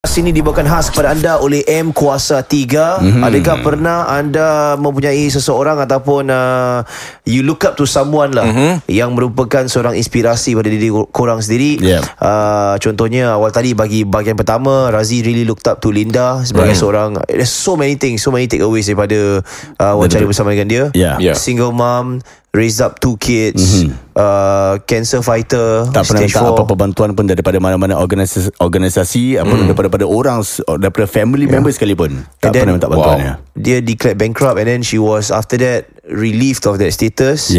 Ini dibawakan khas kepada anda oleh M Kuasa 3. Adakah pernah anda mempunyai seseorang ataupun you look up to someone lah yang merupakan seorang inspirasi pada diri korang sendiri? Contohnya awal tadi bagi bahagian pertama, Razi really looked up to Linda sebagai seorang. There's so many things, so many takeaways daripada wawancara bersama dengan dia. Single mom, raised up 2 kids, cancer fighter, tak pernah minta apa-apa bantuan pun daripada mana-mana organisasi apa daripada orang, daripada family members sekalipun. Tak pernah minta bantuannya. Dia declared bankrupt and then she was after that relieved of that status.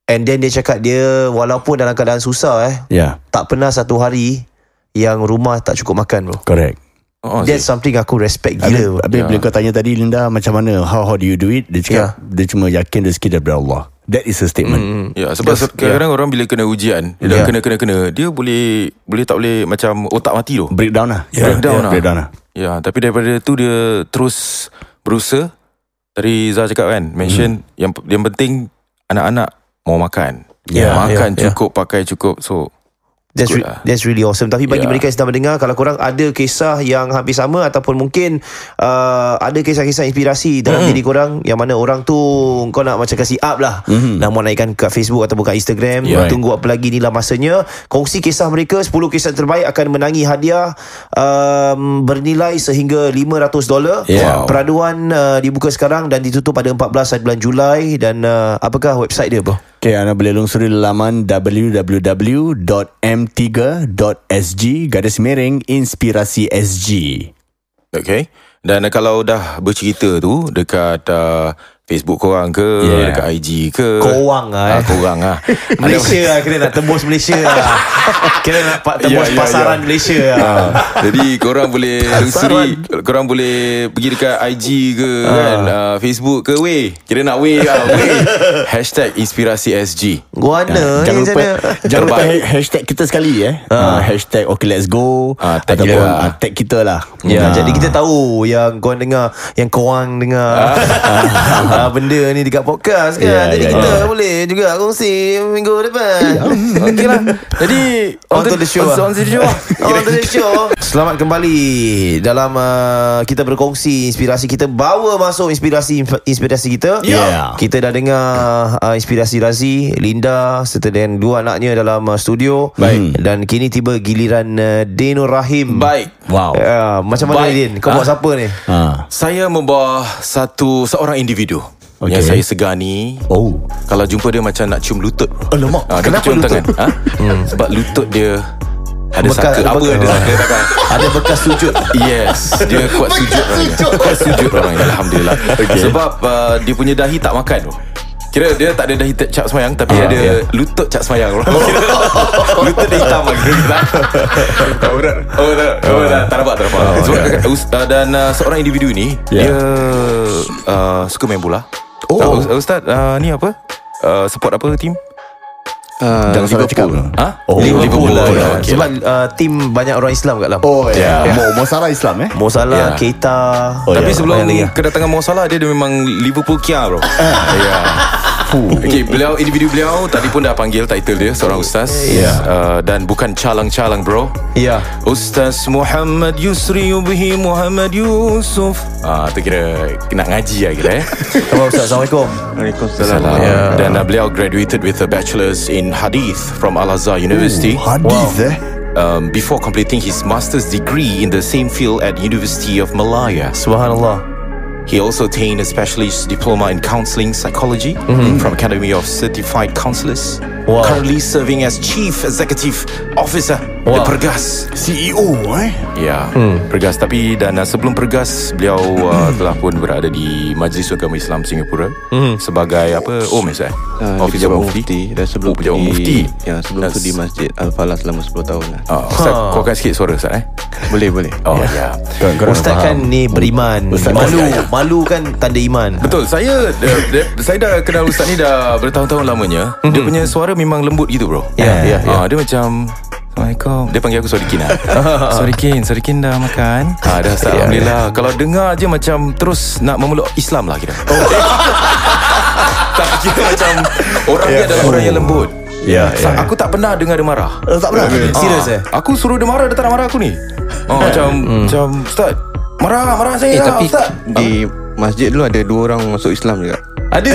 And then dia cakap dia walaupun dalam keadaan susah tak pernah satu hari yang rumah tak cukup makan, bro. Correct. That's something aku respect gila. Habis bila kau tanya tadi, Linda, macam mana, how do you do it? Dia cakap dia cuma yakin rezeki daripada Allah. That is a statement. Sebab kadang-kadang orang bila kena ujian, dia dah kena, dia boleh tak boleh macam otak mati tu. Breakdown lah. Tapi daripada tu dia terus berusaha. Tadi Zah cakap kan, mention yang penting anak-anak mau makan. Makan cukup, pakai cukup. So That's really awesome. Tapi bagi mereka yang sedang mendengar, kalau korang ada kisah yang hampir sama ataupun mungkin ada kisah-kisah inspirasi dalam diri korang yang mana orang tu kau nak macam kasih up lah, nak mau naikkan kat Facebook ataupun kat Instagram, tunggu apa lagi, inilah masanya. Kongsi kisah mereka. 10 kisah terbaik akan menangi hadiah bernilai sehingga $500. Peraduan dibuka sekarang dan ditutup pada 14 bulan Julai. Dan apakah website dia, bro? Okay, anda boleh lungsuri laman www.m3.sg/inspirasi SG. Okay. Dan kalau dah bercerita tu dekat Facebook korang ke, dekat IG ke, korang Malaysia lah, kena nak tembus Malaysia lah. Kena nak tembus pasaran Malaysia lah. Jadi korang boleh lungsuri, korang boleh pergi dekat IG ke kan, Facebook ke, kira nak #inspirasi SG. Jangan lupa hashtag kita sekali hashtag okay let's go, ataupun tag kita lah. Jadi kita tahu yang korang dengar, yang korang dengar benda ni dekat podcast kan. Jadi kita boleh juga kongsi minggu depan. Okey lah. Jadi on to the show. Selamat kembali dalam kita berkongsi inspirasi kita. Bawa masuk inspirasi kita. Kita dah dengar inspirasi Razi, Linda serta dengan 2 anaknya dalam studio. Dan kini tiba giliran Dinur Rahim. Macam mana Din? Kau buat siapa ni? Saya membawa seorang individu yang saya segani. Kalau jumpa dia macam nak cium lutut. Alamak, kenapa cium tangan? Sebab lutut dia ada saka. Ada bekas sujud. Yes, dia kuat sujud orangnya. Kuat sujud orangnya, alhamdulillah. Sebab dia punya dahi tak makan tu. Kira dia tak ada dahi cap semayang, tapi ada lutut cap semayang. Lutut dia hitam lagi. Tak nampak. Dan seorang individu ni dia suka main bola. Ustaz, ni apa? Support apa team? Jangan salah cakap. Liverpool lah. Sebab tim banyak orang Islam kat dalam. Mo Salah Islam Mo Salah, Keita. Tapi sebelum kedatangan Mo Salah, dia memang Liverpool Kia, bro. Okay, individu beliau tadi pun dah panggil title dia, seorang ustaz. Dan bukan calang-calang, bro. Ustaz Muhammad Yusri Yubihi Muhammad Yusuf. Tu kira nak ngaji lah kira. Ustaz, Assalamualaikum. Waalaikumsalam. Dan beliau graduated with a bachelor's in Hadith from Al-Azhar University. Before completing his master's degree in the same field at University of Malaya. Subhanallah. He also attained a specialist diploma in counseling psychology from Academy of Certified Counselors. Currently serving as Chief Executive Officer di Pergas. CEO Pergas. Tapi dan sebelum Pergas, beliau telah pun berada di Majlis Agama Islam Singapura sebagai Officer Mufti. Dan sebelum pejabat Mufti. Sebelum tu di Masjid Al-Falah selama 10 tahun lah. Ustaz, kuatkan sikit suara Ustaz. Boleh. Ustaz kan ni beriman. Malu kan tanda iman. Betul. Saya dah kenal Ustaz ni dah bertahun-tahun lamanya. Dia punya suara memang lembut gitu, bro. Dia macam Assalamualaikum. Dia panggil aku Sodikin lah. Sodikin dah makan? Dah start. Alhamdulillah. Kalau dengar je macam terus nak memeluk Islam lah kira. Tak kira macam orang dia adalah orang yang lembut. Aku tak pernah dengar dia marah. Tak pernah? Serius Aku suruh dia marah, dia tak nak marah aku ni. Macam Ustaz, marah saya tapi Ustaz. di masjid dulu ada 2 orang masuk Islam juga. Ada.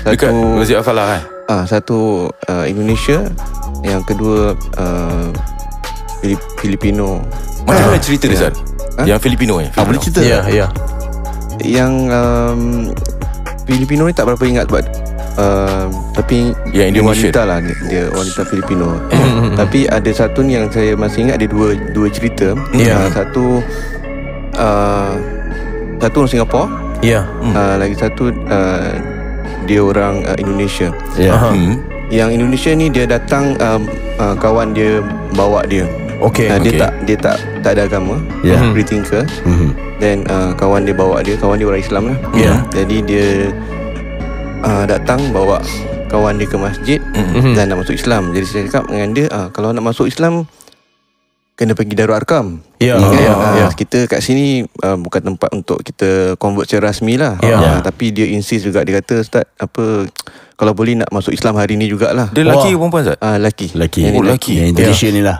Dekat Satu Masjid Al-Falah kan? satu Indonesia, yang kedua Filipino. Macam mana cerita dia Ustaz? Yang Filipino Boleh cerita? Ya. Yang Filipino ni tak berapa ingat sebab tapi Yang dia Indonesia wanita lah, dia wanita Filipino. Tapi ada satu ni yang saya masih ingat, ada dua cerita. Satu orang Singapura, lagi satu dia orang Indonesia. Yang Indonesia ni dia datang, kawan dia bawa dia. Dia tak ada agama, free thinker. Dan kawan dia bawa dia, kawan dia orang Islam lah. Jadi dia datang bawa kawan dia ke masjid dan nak masuk Islam. Jadi saya cakap dengan dia, kalau nak masuk Islam kena pergi Darul Arkam. Kita kat sini bukan tempat untuk kita convert secara rasmi lah. Tapi dia insist juga. Dia kata, Ustaz, kalau boleh nak masuk Islam hari ni jugalah. Dia lelaki ke perempuan Ustaz? Lelaki. Lelaki. Indonesia ni lah.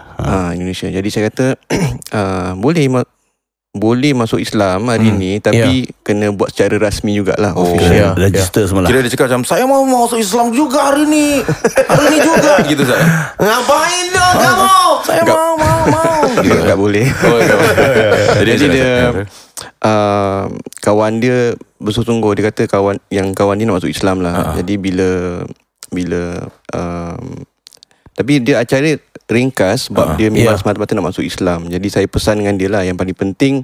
Indonesia. Jadi saya kata boleh masuk Islam hari ni, tapi kena buat secara rasmi jugalah, official. Register semua lah. Kira dia cakap macam, saya mau masuk Islam juga hari ni. Hari ni juga gitu Ustaz. Ngapain dong kamu? Saya mau. Dia tak boleh. Jadi dia kawan dia bersungguh-sungguh. Dia kata kawan dia nak masuk Islam lah. Jadi bila tapi dia acara ringkas sebab dia memang semata-mata nak masuk Islam. Jadi saya pesan dengan dia lah, yang paling penting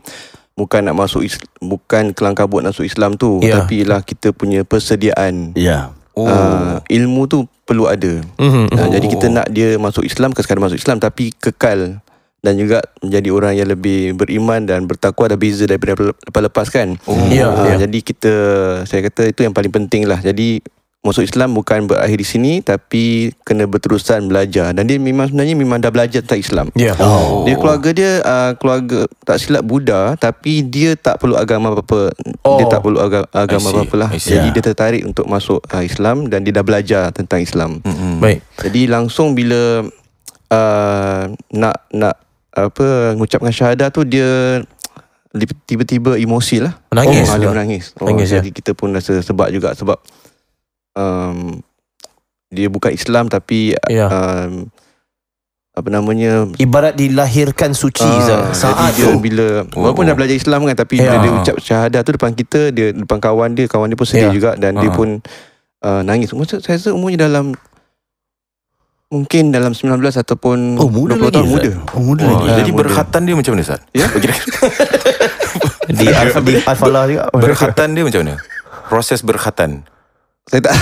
bukan nak masuk bukan kelang kabut nak masuk Islam tu, tapi lah kita punya persediaan. Ilmu tu perlu ada. Jadi kita nak dia masuk Islam, sekadar masuk Islam, tapi kekal dan juga menjadi orang yang lebih beriman dan bertakwa. Ada beza daripada lepas-lepas kan. Jadi saya kata itu yang paling penting lah. Jadi masuk Islam bukan berakhir di sini, tapi kena berterusan belajar. Dan dia sebenarnya dah belajar tentang Islam. Dia keluarga dia keluarga tak silap Buddha, tapi dia tak perlu agama apa-apa. Dia tak perlu agama apa-apa lah. Jadi dia tertarik untuk masuk Islam dan dia dah belajar tentang Islam. Baik. Jadi langsung bila nak mengucapkan syahadah tu, dia tiba-tiba emosi lah. Menangis. Dia menangis. Jadi kita pun rasa sebab juga sebab dia bukan Islam, tapi ibarat dilahirkan suci saat dia bila walaupun dah belajar Islam kan, tapi bila dia ucap syahadah tu depan kita, dia depan kawan dia pun sedih juga, dan dia pun nangis. Saya rasa umurnya mungkin dalam 19 ataupun 20 tahun muda. Muda lagi. Jadi berkhatan dia macam mana Ustaz? Di Al-Falah juga. Berkhatan dia macam mana? Proses berkhatan. Saya tak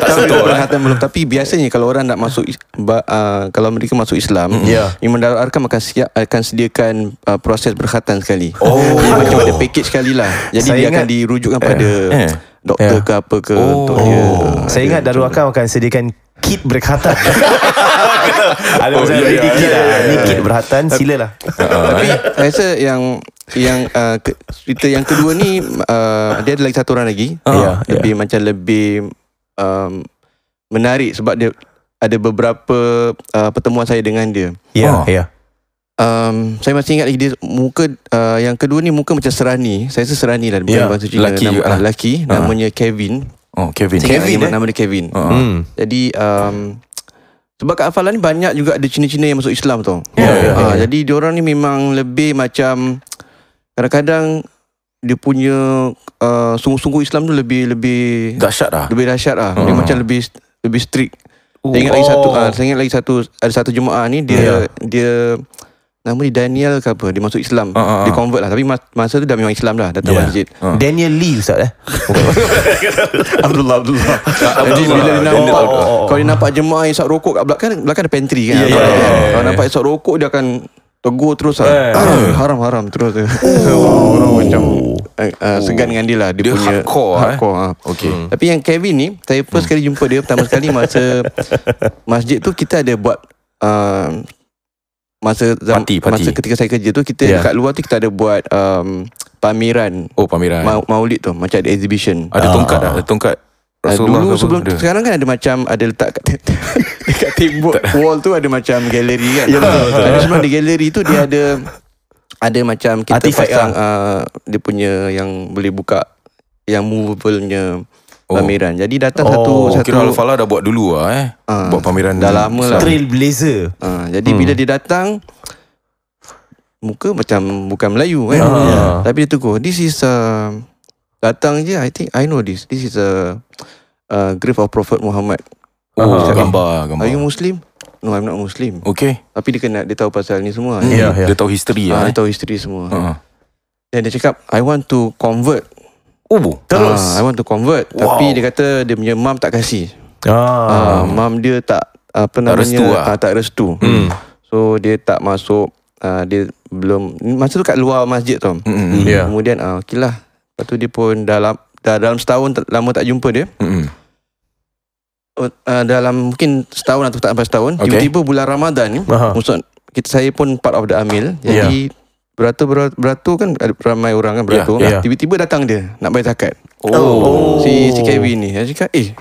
sentuh berkhatan belum. Tapi biasanya kalau orang nak masuk kalau mereka masuk Islam, Imam Darul Arkam akan sediakan proses berkhatan sekali. Jadi macam ada package sekali lah. Jadi dia akan dirujukkan pada doktor ke apa ke untuk dia. Saya ingat Darul Arkam akan sediakan kit berkhatan. Ada macam ready kit lah. Ni kit berkhatan, silalah. Tapi saya rasa yang cerita yang kedua ni, dia ada lagi satu orang lagi. Lebih menarik sebab dia ada beberapa pertemuan saya dengan dia. Saya masih ingat lagi dia muka yang kedua ni muka macam serani. Saya rasa serani lah, bukan bahasa Cina. Lelaki namanya Kevin. Kevin. Nama dia Kevin. Jadi sebab kat Al-Falah ni banyak juga ada Cina-Cina yang masuk Islam tau. Jadi diorang ni memang lebih macam, kadang-kadang dia punya sungguh-sungguh Islam tu lebih dahsyat lah. Lebih dahsyat lah. Dia macam lebih strict. Saya ingat lagi satu ada satu jemaah ni dia nama dia Daniel ke apa, dia masuk Islam. Dia convert lah, tapi masa tu dah memang Islam lah, datang masjid. Daniel Lee Ustaz Abdullah. Jadi bila dia nampak, kalau dia nampak jemaah isap rokok kat belakang ada pantry kan. Kalau nampak isap rokok, dia akan tegur terus haram terus. Orang macam segan dengan dia lah. Dia punya hardcore. Tapi yang Kevin ni, saya first kali jumpa dia, pertama sekali masa masjid tu kita ada buat masa ketika saya kerja tu, kita kat luar tu kita ada buat pameran. Maulid tu, macam ada exhibition. Ada tongkat dah, ada tongkat Rasulullah. Dulu sebelum tu, sekarang kan ada letak dekat tembok wall tu ada macam galeri kan. Tapi sebenarnya di galeri tu dia ada ada macam kita Artifact pasang dia punya yang boleh buka, yang movable-nya pameran. Jadi datang satu kira Al-Falah dah buat dulu buat pameran dah lama lah. Trailblazer. Jadi bila dia datang, muka macam bukan Melayu kan. Tapi dia tegur, this is datang je, I think I know this is a grave of Prophet Muhammad. Gambar. Are you Muslim? No, I'm not Muslim. Okay. Tapi dia tahu pasal ni semua. Dia tahu history Dia tahu history semua. Dan dia cakap, I want to convert. Terus I want to convert. Tapi dia kata dia punya mum tak kasih. Mum dia tak tak restu. So dia tak masuk. Dia belum, masa tu kat luar masjid tau. Kemudian okay lah. Lepas tu dia pun dalam setahun lama tak jumpa dia. Dalam mungkin setahun atau tak sampai setahun, tiba-tiba bulan Ramadan ni, saya pun part of the amil. Jadi beratur kan, ada ramai orang kan beratur. Tiba-tiba datang dia nak bayar zakat. Si Kevin ni, dia cakap dia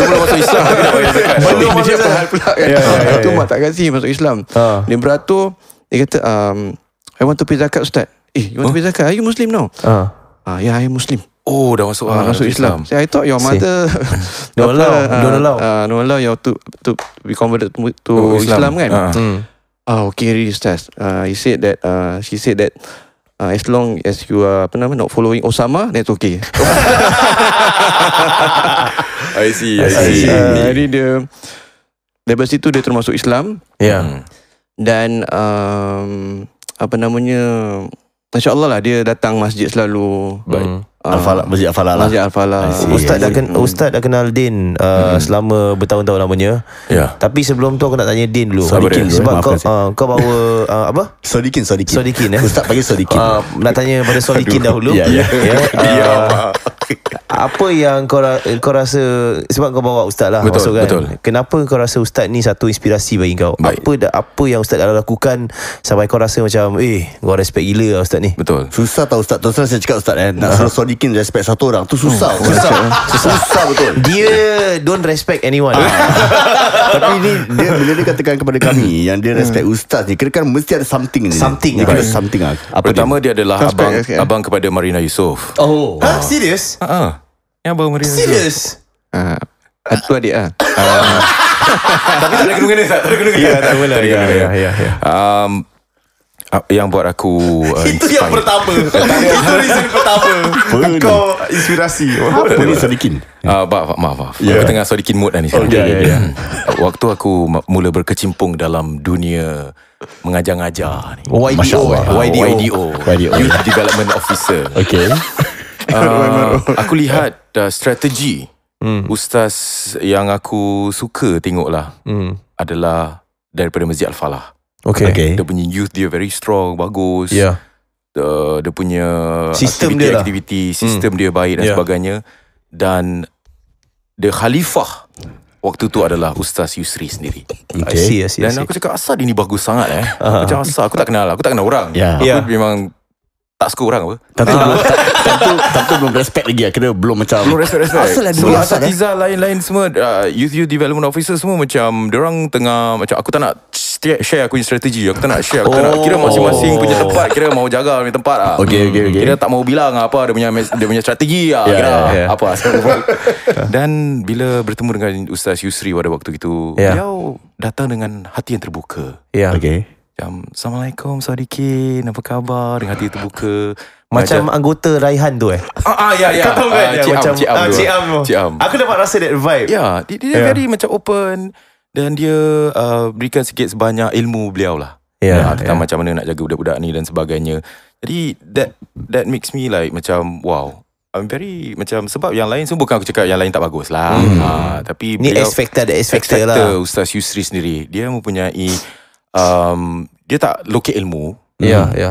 belum masuk Islam tapi nak bayar zakat. Dia cakap hal pula kan. Itu mak tak kasih masuk Islam. Dia beratur, dia kata I want to pay zakat, Ustaz. You want to pay zakat? Are you Muslim now? Yeah, I am Muslim. Dah masuk Islam. I thought your mother don't allow you to be converted to Islam kan. Okay, really, Ustaz. She said that as long as you are not following Osama, that's okay. I see. Jadi dia lepas itu dia termasuk Islam. Dan Masya Allah lah, dia datang masjid selalu. Masjid Al-Falah lah. Masjid Al-Falah. Ustaz dah kenal Din selama bertahun-tahun lamanya. Tapi sebelum tu aku nak tanya Din dulu. Sebab kau bawa apa? Sodikin. Ustaz panggil Sodikin. Nak tanya pada Sodikin dahulu. Apa yang kau rasa, sebab kau bawa Ustaz lah, betul. Kenapa kau rasa Ustaz ni satu inspirasi bagi kau? Apa yang Ustaz dah lakukan sampai kau rasa macam kau respect gila lah Ustaz ni? Betul. Susah tau Ustaz. Terus saya cakap Ustaz nak suruh Sodikin respect satu orang tu susah. Susah betul. Dia don't respect anyone. Tapi ni dia bila dia katakan kepada kami yang dia respect Ustaz ni, kira kan mesti ada something ni. Something lah. Pertama dia adalah abang kepada Marina Yusof. Serius? Yang abang Marina Yusof. Serius? Itu adik lah. Tapi tak ada kena-kena. Tak ada kena-kena. Yang buat aku itu yang pertama. Itu reason pertama. Kau inspirasi. Apa ni Sodikin? Maaf. Aku tengah Sodikin mood ni sekarang. Waktu aku mula berkecimpung dalam dunia mengajar-ngajar ni, YDO Youth Development Officer. Aku lihat strategi Ustaz yang aku suka tengoklah adalah daripada Masjid Al-Falah. Dia punya youth dia very strong, bagus. Dia punya sistem aktiviti, sistem dia baik dan sebagainya. Dan the khalifah waktu tu adalah Ustaz Yusri sendiri. I see. Dan aku cakap, asal dia ni bagus sangat Macam asal aku tak kenal orang. Aku memang tak suka orang apa. Tentu belum respect lagi. Kena belum macam respect. Semua asatiza lain-lain semua, youth development officer semua macam diorang tengah, macam aku tak nak share aku punya strategi. Aku tak nak share. Aku tak nak, kira masing-masing punya tempat, kira mau jaga punya tempat lah. Kira tak mau bilang apa dia punya strategi lah. Apa. Dan bila bertemu dengan Ustaz Yusri pada waktu itu, beliau datang dengan hati yang terbuka. Macam, Assalamualaikum Sodikin, apa khabar? Dengan hati terbuka. Macam anggota Raihan tu Kau tahu kan Cik Am. Aku dapat rasa that vibe. Dia very macam open. Dan dia berikan sikit sebanyak ilmu beliau lah. Tentang macam mana nak jaga budak-budak ni dan sebagainya. Jadi that makes me like macam wow, I'm very macam, sebab yang lain semua, bukan aku cakap yang lain tak bagus lah. Tapi ni X Factor lah. Ustaz Yusri sendiri, dia mempunyai dia tak lokek ilmu.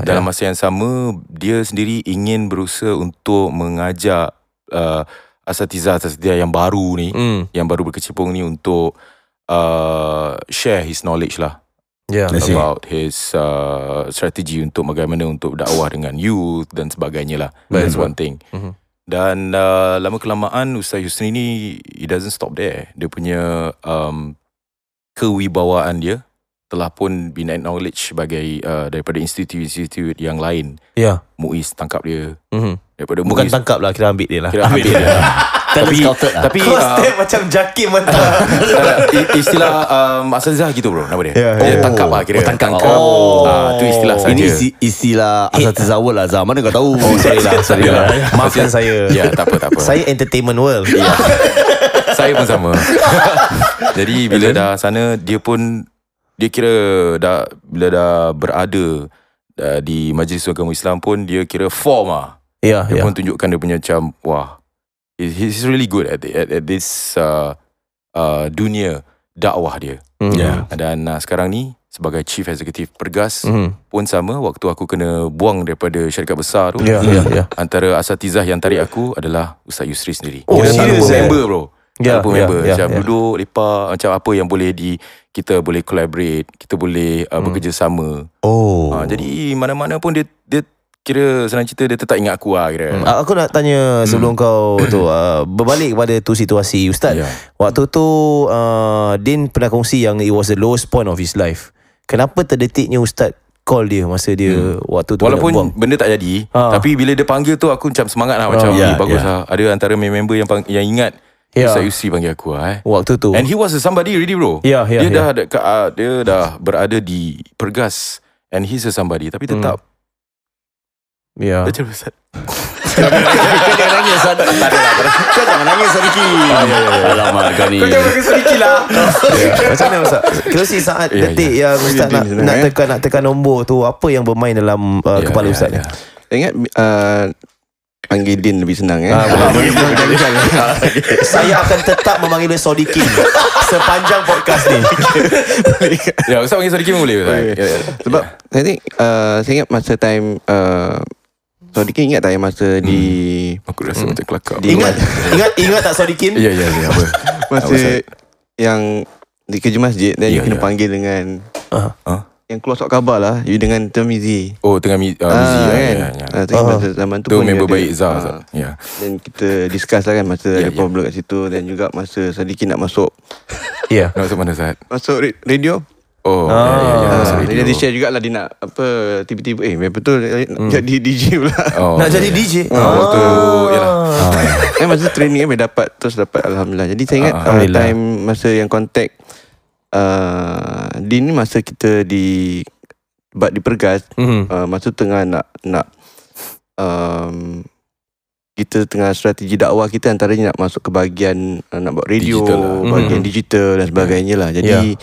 Dalam masa yang sama, dia sendiri ingin berusaha untuk mengajak asatiza yang baru ni, yang baru berkecimpung ni, untuk share his knowledge lah. About his strategi untuk bagaimana untuk dakwah dengan youth dan sebagainya lah. That's one thing. Dan lama kelamaan Ustaz Yusri ni, he doesn't stop there. Dia punya kewibawaan dia telah pun been acknowledged sebagai daripada institut-institut yang lain. MUIS tangkap dia. Daripada Bukan MUIS, tangkap lah, kira ambil dia lah. kira ambil dia. Tapi Kau step macam Jakim mentah. istilah Asatizah gitu bro, nama dia. Dia tangkap lah kira. tangkap. Tu istilah saja. Ini istilah Asatizah World lah Zah. Mana kau tahu? Sorry lah. Maafkan saya. Ya, tak apa. Saya entertainment world. Saya pun sama. Jadi bila dah sana, dia kira dah, bila dah berada di Majlis Agama Islam pun, dia kira form lah. Dia pun tunjukkan dia punya macam, wah, he's really good at this dunia dakwah dia. Dan sekarang ni sebagai Chief Executive Pergas pun sama. Waktu aku kena buang daripada syarikat besar tu, antara asatizah yang tarik aku adalah Ustaz Yusri sendiri. Kira tak lupa member bro. Tak lupa member. Macam duduk lepak, macam apa yang boleh kita boleh collaborate, kita boleh bekerjasama. Jadi mana-mana pun dia kira senang cerita, dia tetap ingat aku lah kira. Aku nak tanya sebelum kau tu berbalik kepada tu situasi Ustaz. Waktu tu Din pernah kongsi yang it was the lowest point of his life. Kenapa terdetiknya Ustaz call dia masa dia waktu tu walaupun benda tak jadi, tapi bila dia panggil tu aku macam semangat lah, macam bagus lah. Ada antara member yang ingat Ustaz Yusri panggil aku lah waktu tu. And he was somebody already bro. Dia dah berada di Pergas, and he's a somebody, tapi tetap macam Ustaz. Kau jangan nangis. Kau jangan nangis sedikit. Alamak kau ni. Kau jangan nangis sedikit lah. Macam mana Ustaz? Kira si saat detik yang Ustaz nak tekan nombor tu, apa yang bermain dalam kepala Ustaz ni? Saya ingat panggil Din lebih senang Saya akan tetap memanggil dia Sodikin sepanjang podcast ni. Ustaz panggil Sodikin pun boleh. Sebab saya ingat masa time Sodikin, ingat tak yang masa di aku rasa macam kelakar. Ingat tak Sodikin? Ya apa. Masa yang di kerja masjid, dan you kena panggil dengan yang keluar surat khabar lah, you dengan Termizi. Dengan Mizi kan. Masa zaman tu pun member baik Zah. Dan kita discuss lah kan masa ada problem kat situ. Dan juga masa Sadikin nak masuk nak masuk mana Zat? Masuk radio. Dia share jugalah, dia nak apa, tiba-tiba betul jadi DJ pula. Nak jadi DJ. Waktu masa training dia dapat alhamdulillah. Jadi saya ingat time masa yang contact Din ni, masa kita di Pergas, masa tengah nak kita tengah strategi dakwah kita, antaranya nak masuk ke bahagian nak buat radio digital bahagian digital dan sebagainya lah. Jadi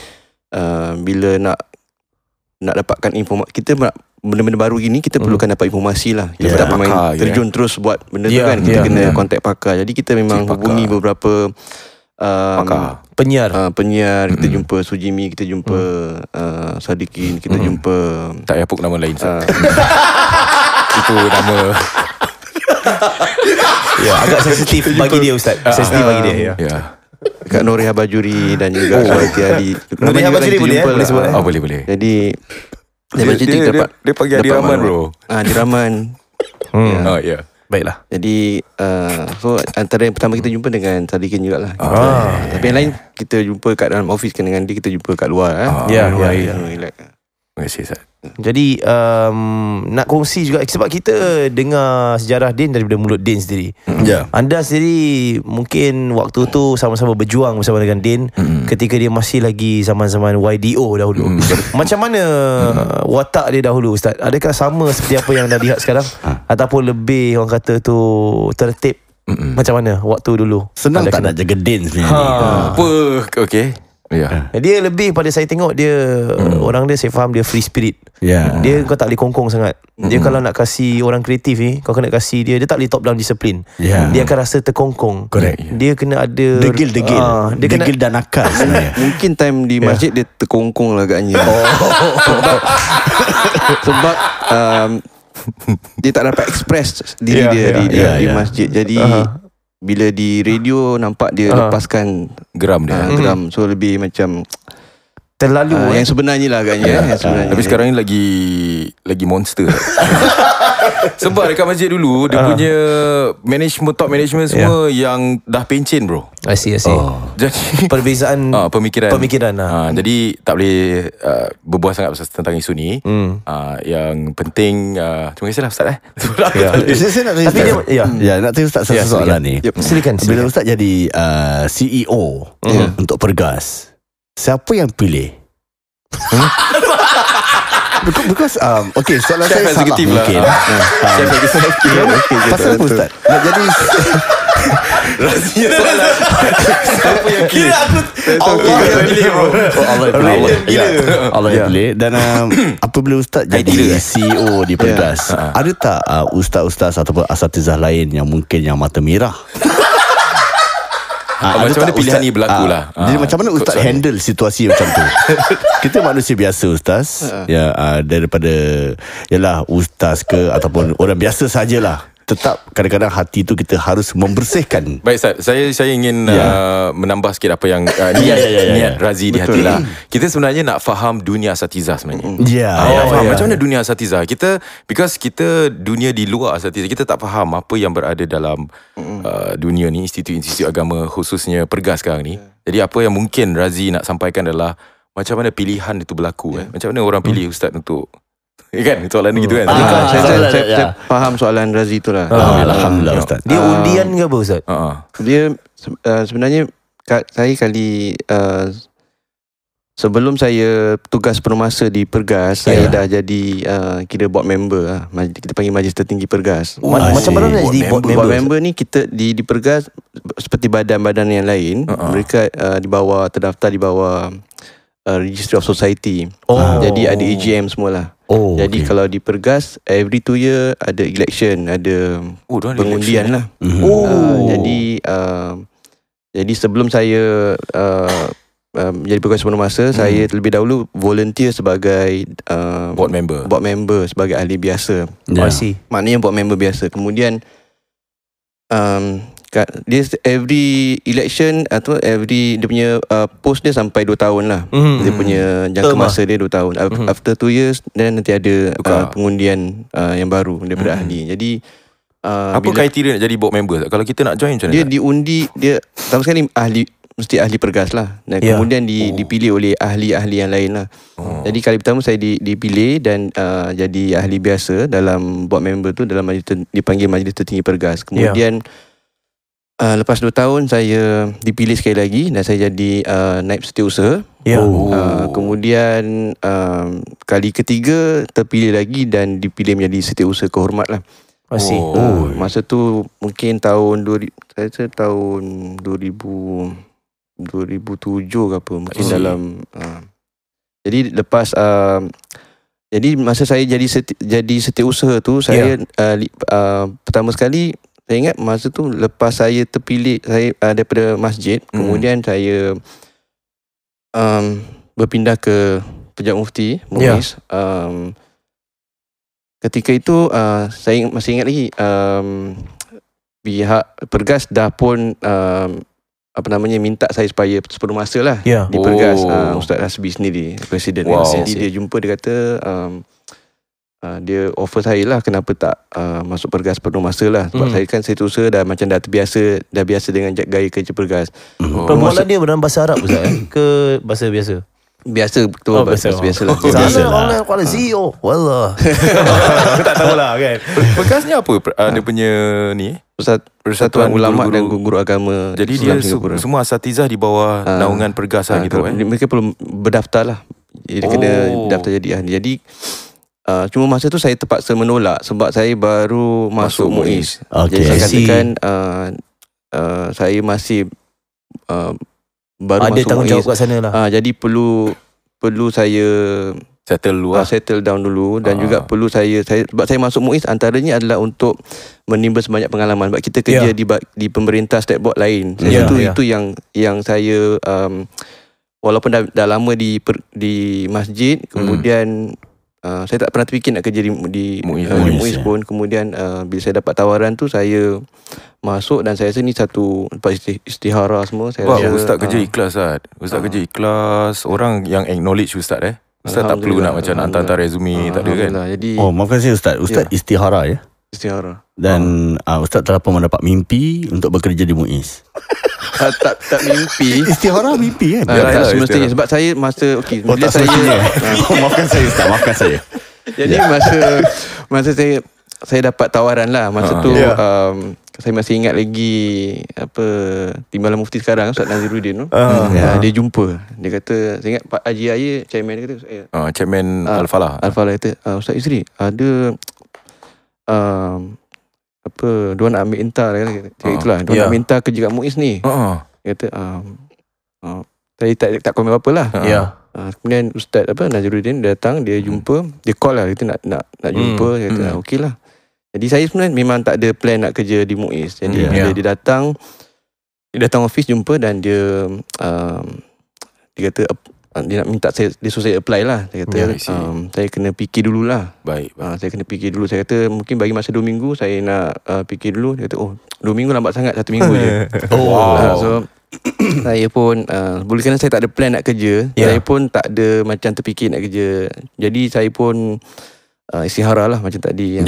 bila nak dapatkan informasi, kita benda-benda baru gini, kita perlukan dapat informasi lah. Kita tak main terjun terus buat benda tu kan. Kita kena kontak pakar. Jadi kita memang hubungi beberapa penyiar. Kita jumpa Sujimi, kita jumpa Sadikin, kita jumpa, tak payah puk nama lain. Itu nama agak sensitif bagi dia Ustaz. Sensitif bagi dia. Kak Nuriha Bajuri dan juga Syariki Ali. Nuriha Bajuri boleh sebut. Boleh. Jadi dia panggil Adi Rahman bro. Adi Rahman. Baiklah. Jadi so antara yang pertama kita jumpa dengan Sadikin jugalah. Tapi yang lain kita jumpa kat dalam office kan, dengan dia kita jumpa kat luar. Terima kasih Ustaz. Jadi nak kongsi juga, sebab kita dengar sejarah Din daripada mulut Din sendiri. Anda sendiri mungkin waktu tu sama-sama berjuang bersama dengan Din ketika dia masih lagi zaman-zaman YDO dahulu. Macam mana watak dia dahulu Ustaz? Adakah sama seperti apa yang anda lihat sekarang, ataupun lebih orang kata tu tertib? Macam mana waktu dulu? Senang tak nak jaga Din sebenarnya? Okay. Dia lebih pada, saya tengok dia orang dia, saya faham dia free spirit. Dia kau tak boleh kongkong sangat. Dia kalau nak kasih orang kreatif ni, kau kena kasih dia tak boleh top down disiplin. Dia akan rasa terkongkong. Dia kena ada degil dan nakal sebenarnya. Mungkin time di masjid dia terkongkong lah agaknya. Sebab dia tak dapat express diri dia di masjid. Jadi bila di radio nampak dia lepaskan geram dia. So lebih macam terlalu yang sebenarnya lah agaknya. Tapi sekarang ni lagi monster. Sebab dekat masjid dulu dia punya management, top management semua yang dah pencen bro. I see. Jadi Perbezaan pemikiran. Jadi tak boleh berbual sangat tentang isu ni. Yang penting terima kasihlah Ustaz. Saya nak tanya nak tanya Ustaz satu soalan ni. Silakan. Bila Ustaz jadi CEO untuk Pergas, siapa yang pilih? Because okay, soalan saya salah mungkin. Pasal apa Ustaz? Nak jadi rahsia soalan. Siapa yang pilih? Allah yang pilih bro. Allah yang pilih. Dan apabila Ustaz jadi CEO di Pergas, ada tak ustaz-ustaz ataupun asatizah lain yang mungkin yang mata merah? Macam mana pilihan ni berlaku lah. Jadi macam mana Ustaz handle situasi macam tu? Kita manusia biasa Ustaz, daripada yalah ustaz ke ataupun orang biasa sajalah, tetap kadang-kadang hati tu kita harus membersihkan. Baik Ustaz, saya ingin menambah sikit apa yang niat Razi di hati lah. Kita sebenarnya nak faham dunia asatizah sebenarnya. Faham macam mana dunia asatizah. Because kita dunia di luar asatizah, kita tak faham apa yang berada dalam dunia ni, institusi agama khususnya Pergas sekarang ni. Jadi apa yang mungkin Razi nak sampaikan adalah macam mana pilihan itu berlaku. Macam mana orang pilih Ustaz untuk kan soalan gitu kan. Saya faham soalan Razi tu lah. Alhamdulillah Ustaz. Dia undian ke apa Ustaz? Dia sebenarnya saya kali sebelum saya tugas permasa di Pergas, saya dah jadi kira board member lah. Kita panggil Majlis Tertinggi Pergas. Macam mana nak jadi board member? Board member ni kita di Pergas seperti badan-badan yang lain, mereka di bawah, terdaftar di bawah Registry of Society. Jadi ada EGM semualah. Jadi kalau di Pergas every 2 year ada election, ada pengundian lah. Jadi sebelum saya jadi pegawai semasa, saya terlebih dahulu volunteer sebagai board member sebagai ahli biasa. Maknanya board member biasa. Kemudian dia every election atau every dia punya post dia sampai 2 tahun lah. Dia punya jangka masa dia 2 tahun. After 2 years then nanti ada pengundian yang baru daripada ahli. Jadi apa kriteria nak jadi board member? Kalau kita nak join macam mana? Dia diundi, dia pertama sekali mesti ahli Pergas lah. Dan kemudian dipilih oleh ahli-ahli yang lain lah. Jadi kali pertama saya dipilih dan jadi ahli biasa dalam board member tu, dalam dipanggil Majlis Tertinggi Pergas. Kemudian lepas 2 tahun saya dipilih sekali lagi dan saya jadi naib setiausaha. Kemudian kali ketiga terpilih lagi dan dipilih menjadi setiausaha kehormat lah. Masa tu mungkin tahun 2007 ke apa, mungkin dalam jadi lepas jadi masa saya jadi setiausaha tu, saya pertama sekali saya ingat masa tu lepas saya terpilih, saya daripada masjid, kemudian saya berpindah ke Pejabat Mufti Muiz. Ketika itu saya masih ingat lagi pihak Pergas dah pun minta saya supaya sepenuh masa lah di Pergas. Ustaz Hasbi sendiri, Presiden. Jadi dia jumpa, dia kata dia offer saya lah kenapa tak masuk Pergas penuh masa lah. Sebab saya kan setiausaha dah macam dah biasa dengan gaya kerja Pergas. Perbualan dia dalam bahasa Arab Ustaz ke bahasa biasa? Biasa, betul. Biasa lah. Salah orang CEO. Wallah. Aku tak tahulah kan. Pergas ni apa dia punya ni? Persatuan Ulama dan Guru Agama. Jadi dia semua asatizah di bawah naungan Pergas lah gitu kan. Mereka perlu berdaftar lah. Dia kena daftar jadi ahli. Jadi cuma masa tu saya terpaksa menolak sebab saya baru masuk Muiz. Jadi saya katakan saya masih baru ada masuk tanggungjawab kat sana lah. Jadi perlu saya settle down dulu. Dan juga perlu saya sebab saya masuk Muiz antaranya adalah untuk menimba sebanyak pengalaman. Sebab kita kerja di pemerintah state board lain. Itu yang saya walaupun dah lama di masjid, kemudian saya tak pernah terfikir nak kerja di Muiz pun. Kemudian bila saya dapat tawaran tu, saya masuk dan saya rasa ni satu lepas istihara semua. Saya rasa Ustaz kerja ikhlas Ustaz kerja ikhlas. Orang yang acknowledge Ustaz Ustaz tak perlu nak macam nak hantar resume, tak ada kan? Jadi maafkan saya Ustaz. Ustaz istihara ya. Istihara. Dan Ustaz telah pun mendapat mimpi untuk bekerja di MUIS. tak mimpi. Istihara mimpi kan? Tak semestinya. Sebab saya masa bila saya maafkan saya Ustaz, maafkan saya. Jadi masa saya dapat tawaran lah masa tu saya masih ingat lagi Timbalan Mufti sekarang Ustaz Naziruddin tu. Dia jumpa. Dia kata, saya ingat Pak Haji Ayer, chairman dia kata, chairman Al-Falah. Al-Falah kata, Ustaz Isri, ada diorang nak ambil intar, itulah, diorang nak ambil intar kerja kat MUIS ni. Dia kata, saya tak komen apa-apa lah. Kemudian Ustaz Naziruddin datang, dia jumpa, dia call lah, dia kata nak jumpa. Dia kata okey lah. Jadi saya sebenarnya memang tak ada plan nak kerja di MUIS. Jadi bila dia datang office jumpa dan dia kata dia nak minta dia suruh saya apply lah. Dia kata saya kena fikir dululah. Baik. Saya kena fikir dulu. Saya kata mungkin bagi masa 2 minggu saya nak fikir dulu. Dia kata 2 minggu lambat sangat, 1 minggu je. So saya pun boleh kerana saya tak ada plan nak kerja, saya pun tak ada macam terfikir nak kerja. Jadi saya pun istihara lah macam tadi yang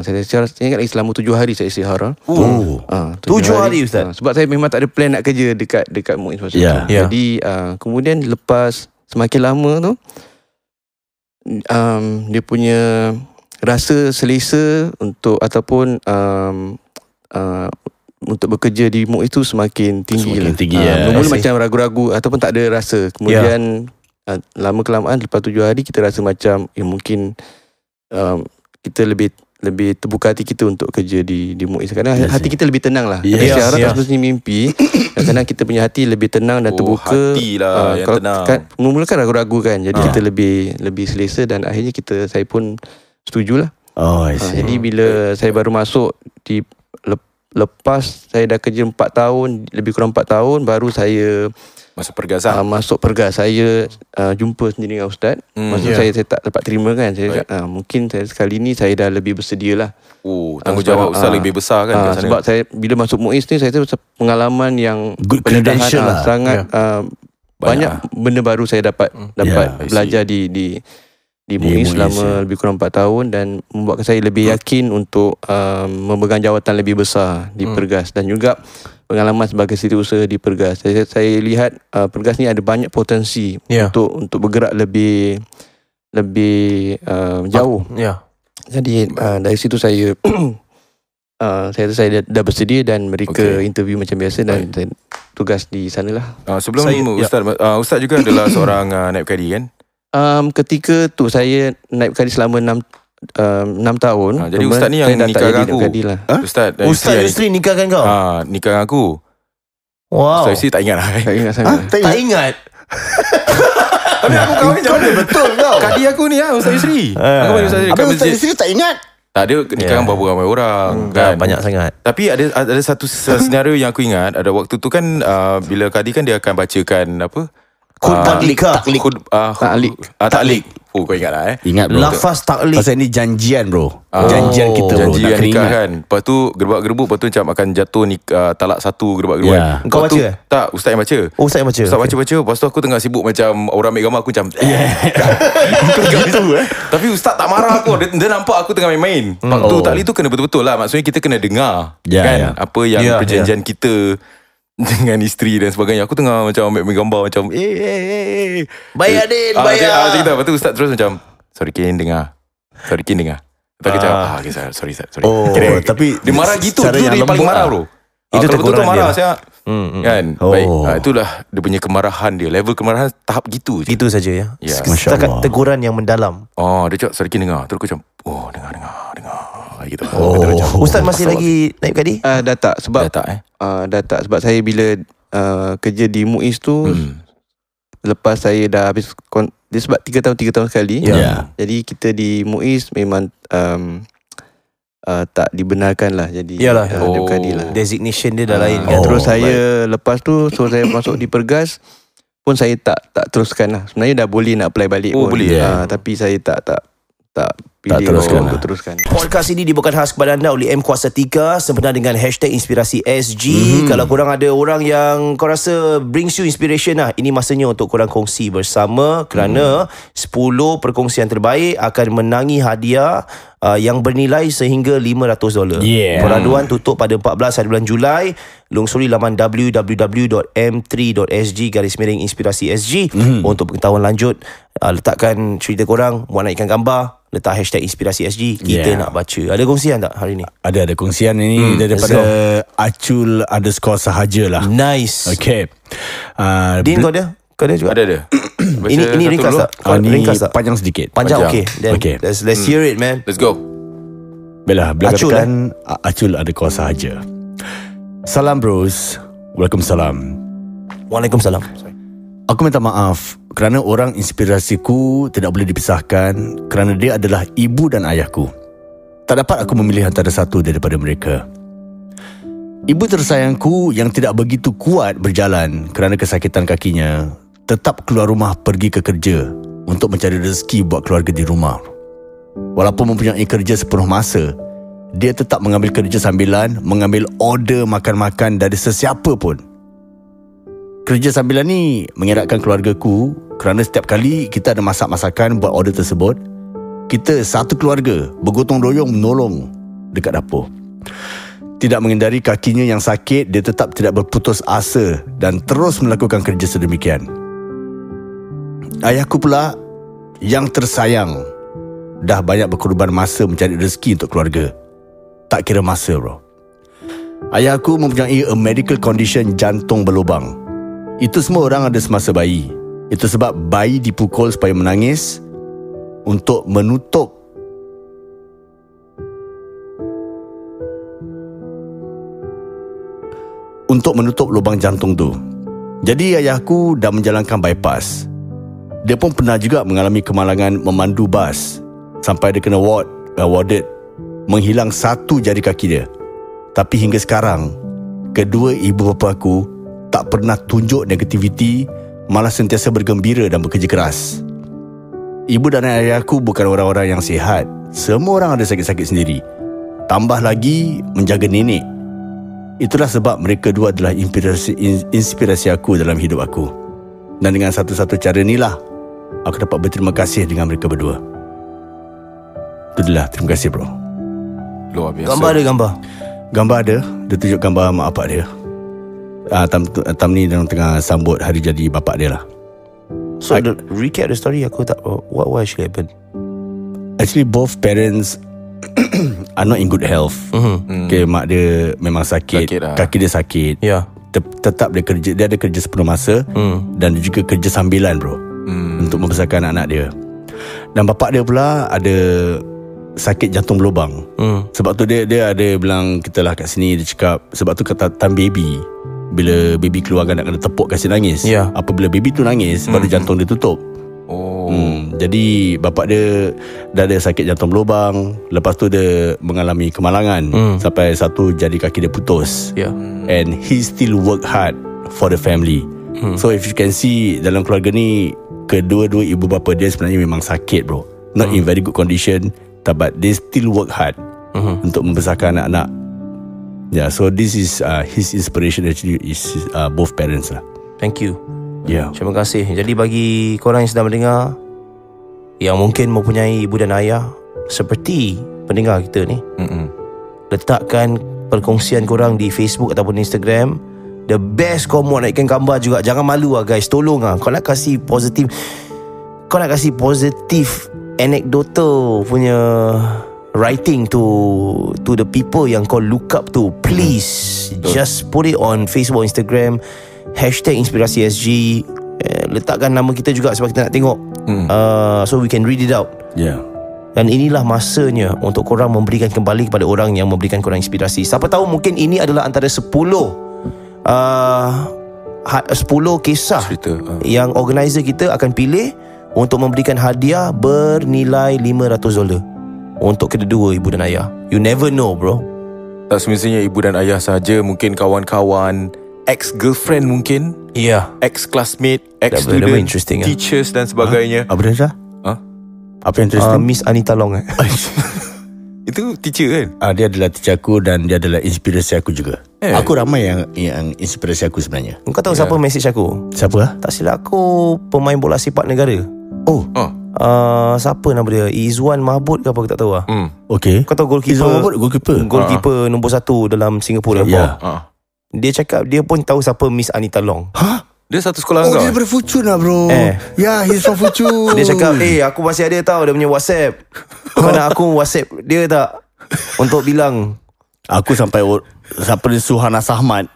saya istihara. Saya ingat lagi selama 7 hari saya istihara. 7 hari Ustaz. Sebab saya memang tak ada plan nak kerja dekat MUIS masa tu. Jadi kemudian lepas semakin lama tu dia punya rasa selesa untuk ataupun untuk bekerja di MUIS tu semakin tinggi. Mula-mula macam ragu-ragu ataupun tak ada rasa. Kemudian lama-kelamaan lepas 7 hari kita rasa macam mungkin kita lebih terbuka hati kita untuk kerja di MUIS. Kerana hati kita lebih tenang lah. Istihara tak semestinya mimpi. Kerana kita punya hati lebih tenang dan terbuka. Hati lah yang tenang. Mula-mula kan ragu-ragu kan. Jadi kita lebih selesa dan akhirnya saya pun setujulah. Jadi bila saya baru masuk lepas saya dah kerja 4 tahun, lebih kurang 4 tahun, baru saya masuk pergas lah. Masuk pergas. Saya jumpa sendiri dengan Ustaz. Maksudnya saya tak dapat terima kan. Saya mungkin sekali ni saya dah lebih bersedia lah. Tanggungjawab Ustaz lebih besar kan kat sana. Sebab saya bila masuk MUIS ni, saya tu pengalaman yang good credential lah. Sangat banyak benda baru saya dapat belajar di MUIS selama lebih kurang 4 tahun dan membuatkan saya lebih yakin untuk memegang jawatan lebih besar di Pergas dan juga pengalaman sebagai setiausaha di Pergas. Saya lihat Pergas ni ada banyak potensi untuk bergerak lebih jauh. Jadi dari situ saya dah bersedia dan mereka interview macam biasa dan saya tugas di sanalah. Sebelum Ustaz juga adalah seorang naib kadi kan? Ketika tu saya naib kadi selama 6 tahun. Jadi Ustaz ni yang nikahkan aku. Ustaz Yusri nikahkan kau? Nikahkan aku. Wow. Ustaz Yusri tak ingat lah. Tak ingat sangat. Tak ingat? Tapi aku kahwin macam mana? Betul kau. Kadi aku ni Ustaz Yusri. Aku panggil Ustaz Yusri. Habis Ustaz Yusri tak ingat? Tak, dia nikahkan berapa ramai orang kan? Banyak sangat. Tapi ada satu senario yang aku ingat. Ada waktu tu kan bila kadi kan dia akan bacakan apa? Taklik. Kau ingat lah Ingat bro. Lafaz taklik. Pasal ni janjian bro. Janjian kita bro. Janjian nikah kan. Lepas tu gerbak-gerbuk. Lepas tu macam akan jatuh talak 1 gerbak-gerbuk. Kau baca? Tak, Ustaz yang baca. Ustaz yang baca. Ustaz baca-baca. Lepas tu aku tengah sibuk macam orang ambil gambar. Aku macam gitu. Tapi Ustaz tak marah aku. Dia nampak aku tengah main-main. Waktu taklik tu kena betul-betul lah. Maksudnya kita kena dengar kan apa yang perjanjian kita dengan isteri dan sebagainya. Aku tengah macam ambil gambar macam Bayar Din, bayar. Lepas tu Ustaz terus macam Sorry Kin dengar. Lepas tu okay, sorry. Tapi dia marah gitu. Itu dia paling marah bro. Itu kalau betul-betul marah saya kan. Baik, itulah dia punya kemarahan dia. Level kemarahan tahap gitu je. Gitu saja ya. Masya-Allah. Setakat teguran yang mendalam. Dia cakap sorry Kin dengar. Terus aku macam dengar gitu. Ustaz masih lagi naib kadi? Dah tak sebab dah tak sebab saya bila kerja di MUIS tu lepas saya dah habis dia sebab 3 tahun sekali. Jadi kita di MUIS memang tak dibenarkan lah jadi naib kadi lah. Designation dia dah lain kan. Terus saya lepas tu saya masuk di Pergas pun saya tak teruskan lah. Sebenarnya dah boleh nak apply balik pun. Boleh, tapi saya tak Tak teruskan untuk teruskan. Podcast ini dibawakan khas kepada anda oleh M Kuasa 3 sempena dengan #Inspirasi SG. Kalau korang ada orang yang kau rasa brings you inspiration lah, ini masanya untuk korang kongsi bersama, kerana 10 perkongsian terbaik akan menangi hadiah yang bernilai sehingga $500. Peraduan tutup pada 14 hari bulan Julai. Lungsuri laman www.m3.sg/inspirasi SG untuk pengetahuan lanjut. Letakkan cerita korang, buat naikkan gambar, letak #Inspirasi SG. Kita nak baca. Ada kongsian tak hari ni? Ada kongsian ini daripada Acul_sahaja lah. Nice. Okay. Din, kau ada? Kau ada juga? Ada. Ini ringkas tak? Ini Ringkas tak? panjang sedikit. Panjang, okay. Then Okay. let's hear it, man. Let's go. Bila Acul, katakan Acul_sahaja. Salam bros. Waalaikumsalam. Waalaikumsalam. Aku minta maaf kerana orang inspirasiku tidak boleh dipisahkan kerana dia adalah ibu dan ayahku. Tak dapat aku memilih antara satu daripada mereka. Ibu tersayangku yang tidak begitu kuat berjalan kerana kesakitan kakinya tetap keluar rumah pergi ke kerja untuk mencari rezeki buat keluarga di rumah. Walaupun mempunyai kerja sepenuh masa, dia tetap mengambil kerja sambilan, mengambil order makan-makan dari sesiapa pun. Kerja sambilan ni mengeratkan keluargaku kerana setiap kali kita ada masak-masakan buat order tersebut, kita satu keluarga bergotong royong menolong dekat dapur. Tidak menghindari kakinya yang sakit, dia tetap tidak berputus asa dan terus melakukan kerja sedemikian. Ayahku pula yang tersayang dah banyak berkorban masa mencari rezeki untuk keluarga. Tak kira masa, bro. Ayahku mempunyai a medical condition jantung berlubang. Itu semua orang ada semasa bayi. Itu sebab bayi dipukul supaya menangis untuk menutup lubang jantung tu. Jadi ayahku dah menjalankan bypass. Dia pun pernah juga mengalami kemalangan memandu bas sampai dia kena warded, menghilang satu jari kaki dia. Tapi hingga sekarang, kedua ibu bapa aku tak pernah tunjuk negativiti, malah sentiasa bergembira dan bekerja keras. Ibu dan ayahku bukan orang-orang yang sihat. Semua orang ada sakit-sakit sendiri. Tambah lagi menjaga nenek. Itulah sebab mereka dua adalah inspirasi aku dalam hidup aku. Dan dengan satu-satu cara inilah aku dapat berterima kasih dengan mereka berdua. Itulah, terima kasih bro. Luar biasa. Gambar ada gambar? Gambar ada. Dia tunjuk gambar mak bapak dia. Tam ni dalam tengah sambut hari jadi bapak dia lah. So recap the story. Aku tak, what actually happened? Actually both parents are not in good health. Okay, mak dia memang sakit lah. Kaki dia sakit. Tetap dia kerja. Dia ada kerja sepenuh masa. Dan dia juga kerja sambilan bro, untuk membesarkan anak-anak dia. Dan bapak dia pula ada sakit jantung berlubang. Sebab tu dia ada bilang kita lah kat sini. Dia cakap sebab tu kata time baby, bila baby keluar kan nak kena tepuk kasi nangis. Apabila baby tu nangis, baru jantung dia tutup. Jadi bapak dia dah ada sakit jantung berlubang. Lepas tu dia mengalami kemalangan sampai satu jari kaki dia putus. And he still work hard for the family. So if you can see, dalam keluarga ni kedua-dua ibu bapa dia sebenarnya memang sakit bro. Not in very good condition, but they still work hard untuk membesarkan anak-anak. So this is his inspiration actually is both parents lah. Thank you. Terima kasih. Jadi bagi korang yang sedang mendengar, yang mungkin mempunyai ibu dan ayah seperti pendengar kita ni, letakkan perkongsian korang di Facebook ataupun Instagram. The best kau mau naikkan gambar juga. Jangan malu lah guys. Tolong lah. Kau nak kasih positif, anecdotal punya writing to the people yang kau look up to. Please just put it on Facebook, Instagram, #Inspirasi SG. Letakkan nama kita juga sebab kita nak tengok, so we can read it out. Dan inilah masanya untuk korang memberikan kembali kepada orang yang memberikan korang inspirasi. Siapa tahu mungkin ini adalah antara 10 kisah cerita, yang organizer kita akan pilih untuk memberikan hadiah bernilai $500 untuk kedua ibu dan ayah. You never know bro. Tak semestinya ibu dan ayah saja, mungkin kawan-kawan, ex-girlfriend mungkin, ex-classmate, ex-student, teachers dan sebagainya. Apa dia? Apa yang interesting? Miss Anita Long. Itu teacher kan? Dia adalah teacher aku dan dia adalah inspirasi aku juga. Aku ramai yang inspirasi aku sebenarnya. Kau tahu siapa message aku? Siapa? Tak silap aku pemain bola sepak negara. Siapa nama dia? Izwan Mahmud ke apa, aku tak tahu lah. Okay. Kau tahu goalkeeper? Izwan Mahmud goalkeeper. Goalkeeper nombor 1 dalam Singapura. Dia cakap dia pun tahu siapa Miss Anita Long. Dia satu sekolah dengan dia kau? daripada Fuchun lah bro. Ya, he's from Fuchun. Dia cakap, aku masih ada tahu dia punya WhatsApp. Mana aku WhatsApp dia tak untuk bilang. Aku sampai Suhana Sahmat,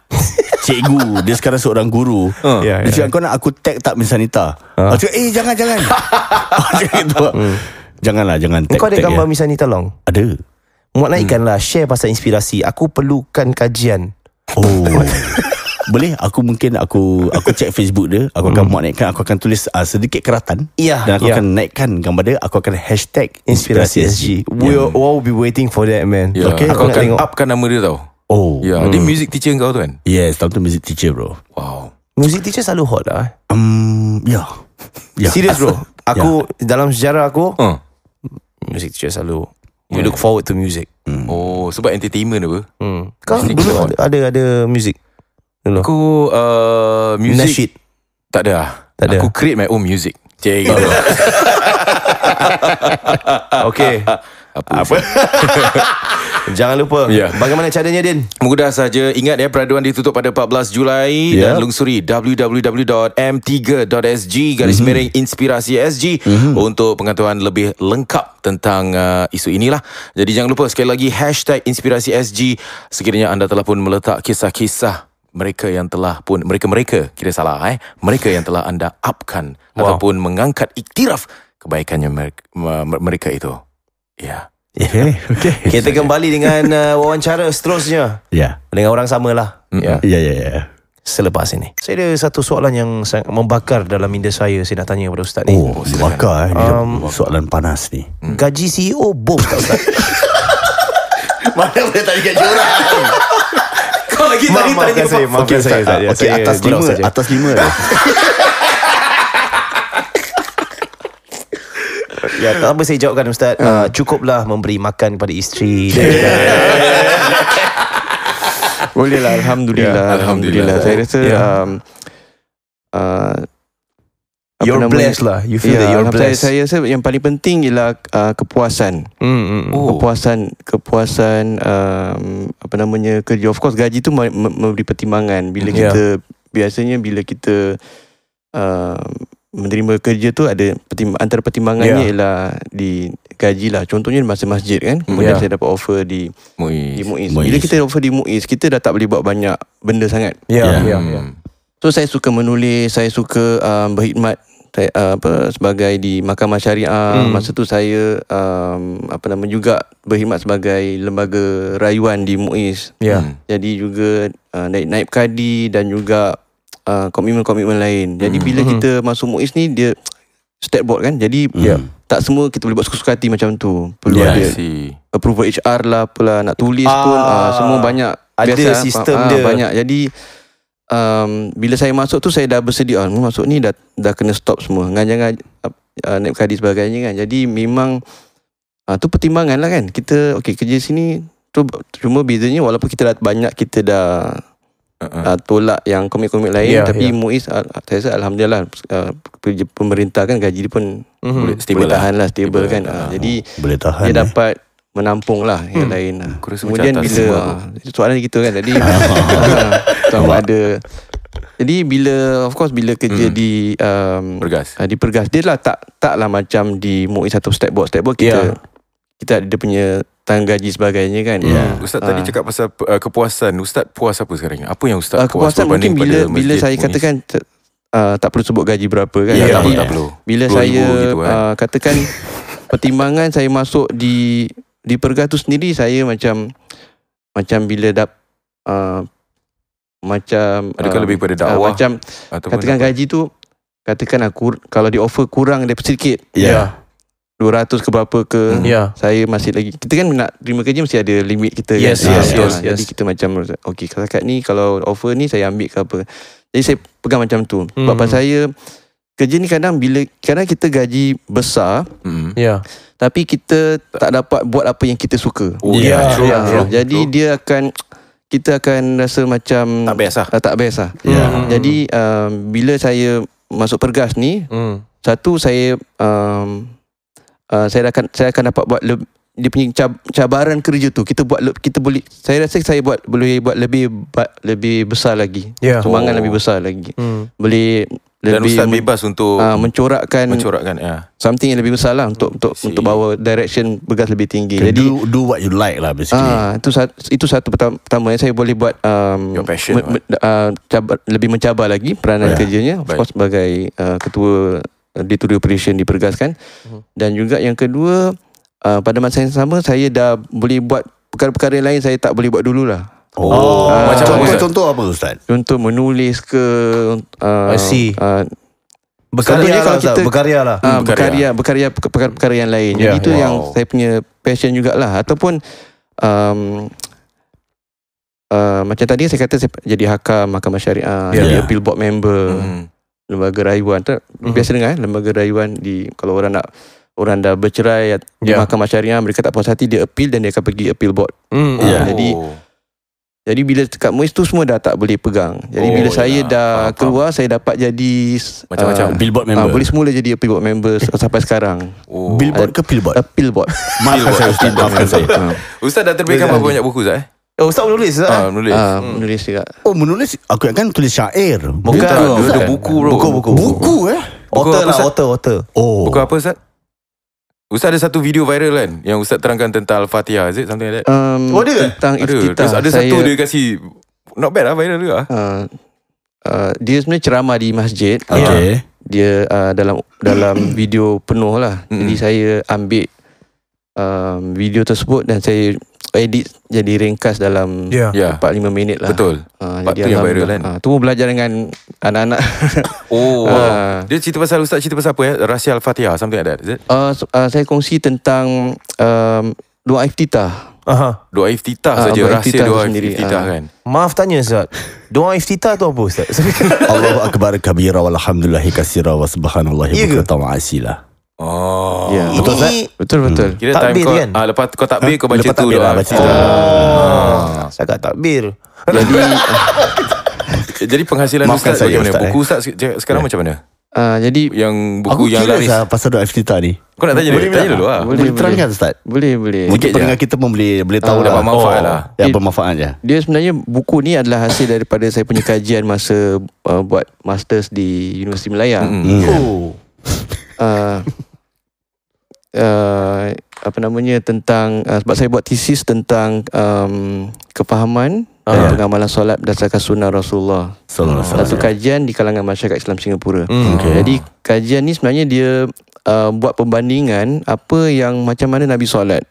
cikgu. Dia sekarang seorang guru. Dia cakap, kau nak aku tag tak Miss Anita? Aku cakap, jangan. Jangan tag. Kau ada gambar Miss Anita Long? Ada. Muat naikkanlah, share pasal inspirasi. Aku perlukan kajian. Boleh, aku check Facebook dia. Aku akan muat naikkan. Aku akan tulis sedikit keratan. Dan aku akan naikkan gambar dia. Aku akan hashtag Inspirasi SG. We'll all be waiting for that, man. Okay. Aku akan upkan nama dia tau. Dia music teacher kau tu kan? Yes, tahun tu music teacher bro. Wow. Music teacher selalu hot lah. Ya. Serius bro. Aku dalam sejarah aku, music teacher selalu. You look forward to music. Sebab entertainment apa? Kau dulu ada music dulu? Aku music Nasheed. Tak ada. Aku create my own music. Cik gitu. Okay. Apa? Jangan lupa. Bagaimana caranya, Din? Mudah saja. Ingat peraduan ditutup pada 14 Julai dan lungsuri www.m3.sg/inspirasi SG untuk pengetahuan lebih lengkap tentang isu inilah. Jadi jangan lupa sekali lagi hashtag inspirasi SG sekiranya anda telah pun meletak kisah-kisah mereka yang telah pun mereka kira salah mereka yang telah anda upkan ataupun mengangkat iktiraf kebaikannya mereka itu. Okay. Kita kembali dengan wawancara seterusnya. Dengan orang samalah. Ya. Selepas ini, saya ada satu soalan yang sangat membakar dalam minda saya. Saya nak tanya kepada Ustaz ni. Bakar soalan panas ni. Gaji CEO bom tak Ustaz? Mana boleh tanya gaji orang? Kau lagi tadi tanya. Maafkan saya. Okay, atas 5 Ya, tak apa saya jawabkan Ustaz. Cukuplah memberi makan kepada isteri. Boleh lah. Alhamdulillah. Saya rasa you're blessed lah. You feel that you're blessed. Saya rasa yang paling penting ialah kepuasan. Kepuasan kerja. Of course gaji tu memberi pertimbangan. Bila kita biasanya bila kita menerima kerja tu ada antara pertimbangannya ialah di gaji lah. Contohnya masa masjid kan. Kemudian saya dapat offer di MUIS. Bila kita offer di MUIS, kita dah tak boleh buat banyak benda sangat. So saya suka menulis, saya suka berkhidmat sebagai di Mahkamah Syariah. Masa tu saya juga berkhidmat sebagai lembaga rayuan di MUIS. Jadi juga naib kadi dan juga komitmen-komitmen lain. Jadi bila kita masuk MUIS ni, dia state board kan. Jadi tak semua kita boleh buat suka-suka hati macam tu. Perlu ada approval HR lah, apalah nak tulis pun semua banyak. Ada biasa, sistem dia banyak. Jadi bila saya masuk tu, saya dah bersedia masuk ni dah kena stop semua. Jangan naib kadi sebagainya kan. Jadi memang tu pertimbangan lah kan. Kita kerja sini tu, cuma bezanya walaupun kita dah banyak, kita dah tolak yang komit-komit lain, tapi MUIS saya rasa alhamdulillah pemerintah kan gaji dia pun boleh tahan lah, stable kan. Jadi boleh tahan, dia dapat menampung lah yang lain. Kemudian bila soalan gitu kan tadi ada. Jadi bila of course bila kerja di Pergas, dia lah taklah macam di MUIS atau state board kita ada punya tanggung gaji sebagainya kan. Ustaz tadi cakap pasal kepuasan. Ustaz puas apa sekarang? Apa yang Ustaz puas kepuasan mungkin bila saya katakan tak perlu sebut gaji berapa kan. Tak perlu. Bila saya gitu, katakan pertimbangan saya masuk di Pergas tu sendiri, saya macam bila adakah lebih pada dakwah macam katakan gaji tu, katakan aku kalau di offer kurang daripada sedikit 200 ke berapa ke, saya masih lagi, kita kan nak terima kerja mesti ada limit kita kan. Jadi kita macam okey, setakat ni kalau offer ni saya ambil ke apa. Jadi saya pegang macam tu. Sebab saya kerja ni kadang kita gaji besar, tapi kita tak dapat buat apa yang kita suka. Jadi kita akan rasa macam tak best lah. Jadi bila saya masuk Pergas ni, satu saya akan dapat buat dia punya cabaran kerja tu. Kita boleh, saya rasa saya boleh buat lebih besar lagi. Sumbangan lebih besar lagi. Boleh dan lebih Ustaz bebas untuk mencorakkan something yang lebih besar lah untuk bawa direction Pergas lebih tinggi. Jadi do what you like lah basically. Itu satu pertama yang saya boleh buat your passion, lebih mencabar lagi peranan kerjanya, of course sebagai ketua Day-to-day operation di Pergas kan. Dan juga yang kedua, pada masa yang sama saya dah boleh buat perkara-perkara lain saya tak boleh buat dululah. Macam contoh apa Ustaz? Contoh menulis ke, I see. Berkarya lah. Perkara yang lain. Jadi itu yang saya punya passion jugalah. Ataupun macam tadi saya kata saya jadi hakam mahkamah syariah, jadi appeal board member, lembaga rayuan. Biasa dengar lembaga rayuan kalau orang dah bercerai di mahkamah syariah, mereka tak puas hati, dia appeal dan dia akan pergi appeal board. Jadi bila dekat MUIS tu semua dah tak boleh pegang. Jadi bila saya dah keluar, saya dapat jadi macam-macam appeal board member. Boleh semula jadi appeal board member sampai sekarang. Billboard ke appeal board? Appeal board. Maafkan saya. Ustaz dah terbitkan berapa banyak buku Ustaz? Ustaz menulis tak? Menulis juga. Menulis. Aku kan tulis syair. Bukan. Dia ada buku bro. Buku Author. Buku apa Ustaz? Ustaz ada satu video viral kan yang Ustaz terangkan tentang Al-Fatihah, is it something like that? Ada ke? Tentang iftitah. Ada satu dia kasih not bad lah, viral juga. Dia sebenarnya ceramah di masjid. Dia dalam video penuh lah. Jadi saya ambil video tersebut dan saya edit jadi ringkas dalam 4-5 minit lah. Betul. Part tu yang viral kan. Tu belajar dengan anak-anak. Dia cerita pasal Ustaz cerita pasal apa ya? Rahsia Al-Fatihah, something like that, is it? Saya kongsi tentang doa iftitah. Doa iftitah saja, rahsia doa iftitah kan. Maaf tanya Ustaz, doa iftitah tu apa Ustaz? Allahu akbar kabira walhamdulillahi katsira wa subhanallahi bukratan wa asila. Betul Ustaz? Betul. Kira takbir time kau kan? lepas kau takbir kau baca lepas tu takbir doa. baca tu. Sangat takbir. Jadi penghasilan Maafkan Ustaz saya, bagaimana? Ustaz, Buku Ustaz sekarang macam mana? Jadi Yang Aku buku yang curious laris. lah pasal doa iftitah ni. Kau nak tanya dulu lah. Boleh terangkan Ustaz? Boleh. Mungkin pendengar kita pun boleh tahu Dapat manfaat lah. Yang bermanfaat je. Dia sebenarnya buku ni adalah hasil daripada saya punya kajian masa buat masters di Universiti Melaya. Tentang sebab saya buat tesis tentang kefahaman dan pengamalan solat berdasarkan sunnah Rasulullah. Satu kajian di kalangan masyarakat Islam Singapura. Jadi kajian ni sebenarnya dia buat perbandingan macam mana Nabi solat,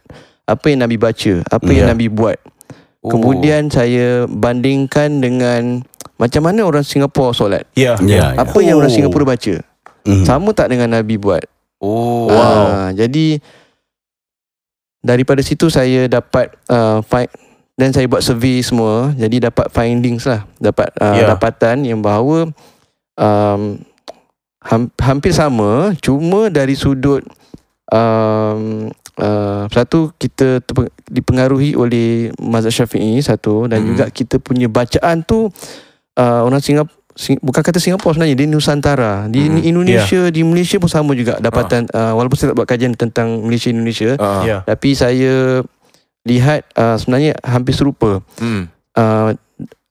apa yang Nabi baca, apa yang Nabi buat. Kemudian saya bandingkan dengan macam mana orang Singapura solat. Apa yang orang Singapura baca. Sama tak dengan Nabi buat. Jadi daripada situ saya dapat dan saya buat survey semua. Jadi dapat findings lah, dapat dapatan yang bahawa hampir sama, cuma dari sudut satu, kita dipengaruhi oleh mazhab Syafi'i satu, dan juga kita punya bacaan tu orang Singapura, bukan kata Singapura sebenarnya, di Nusantara, di Indonesia, di Malaysia pun sama juga dapatan. Walaupun saya tak buat kajian tentang Malaysia, tapi saya lihat sebenarnya hampir serupa.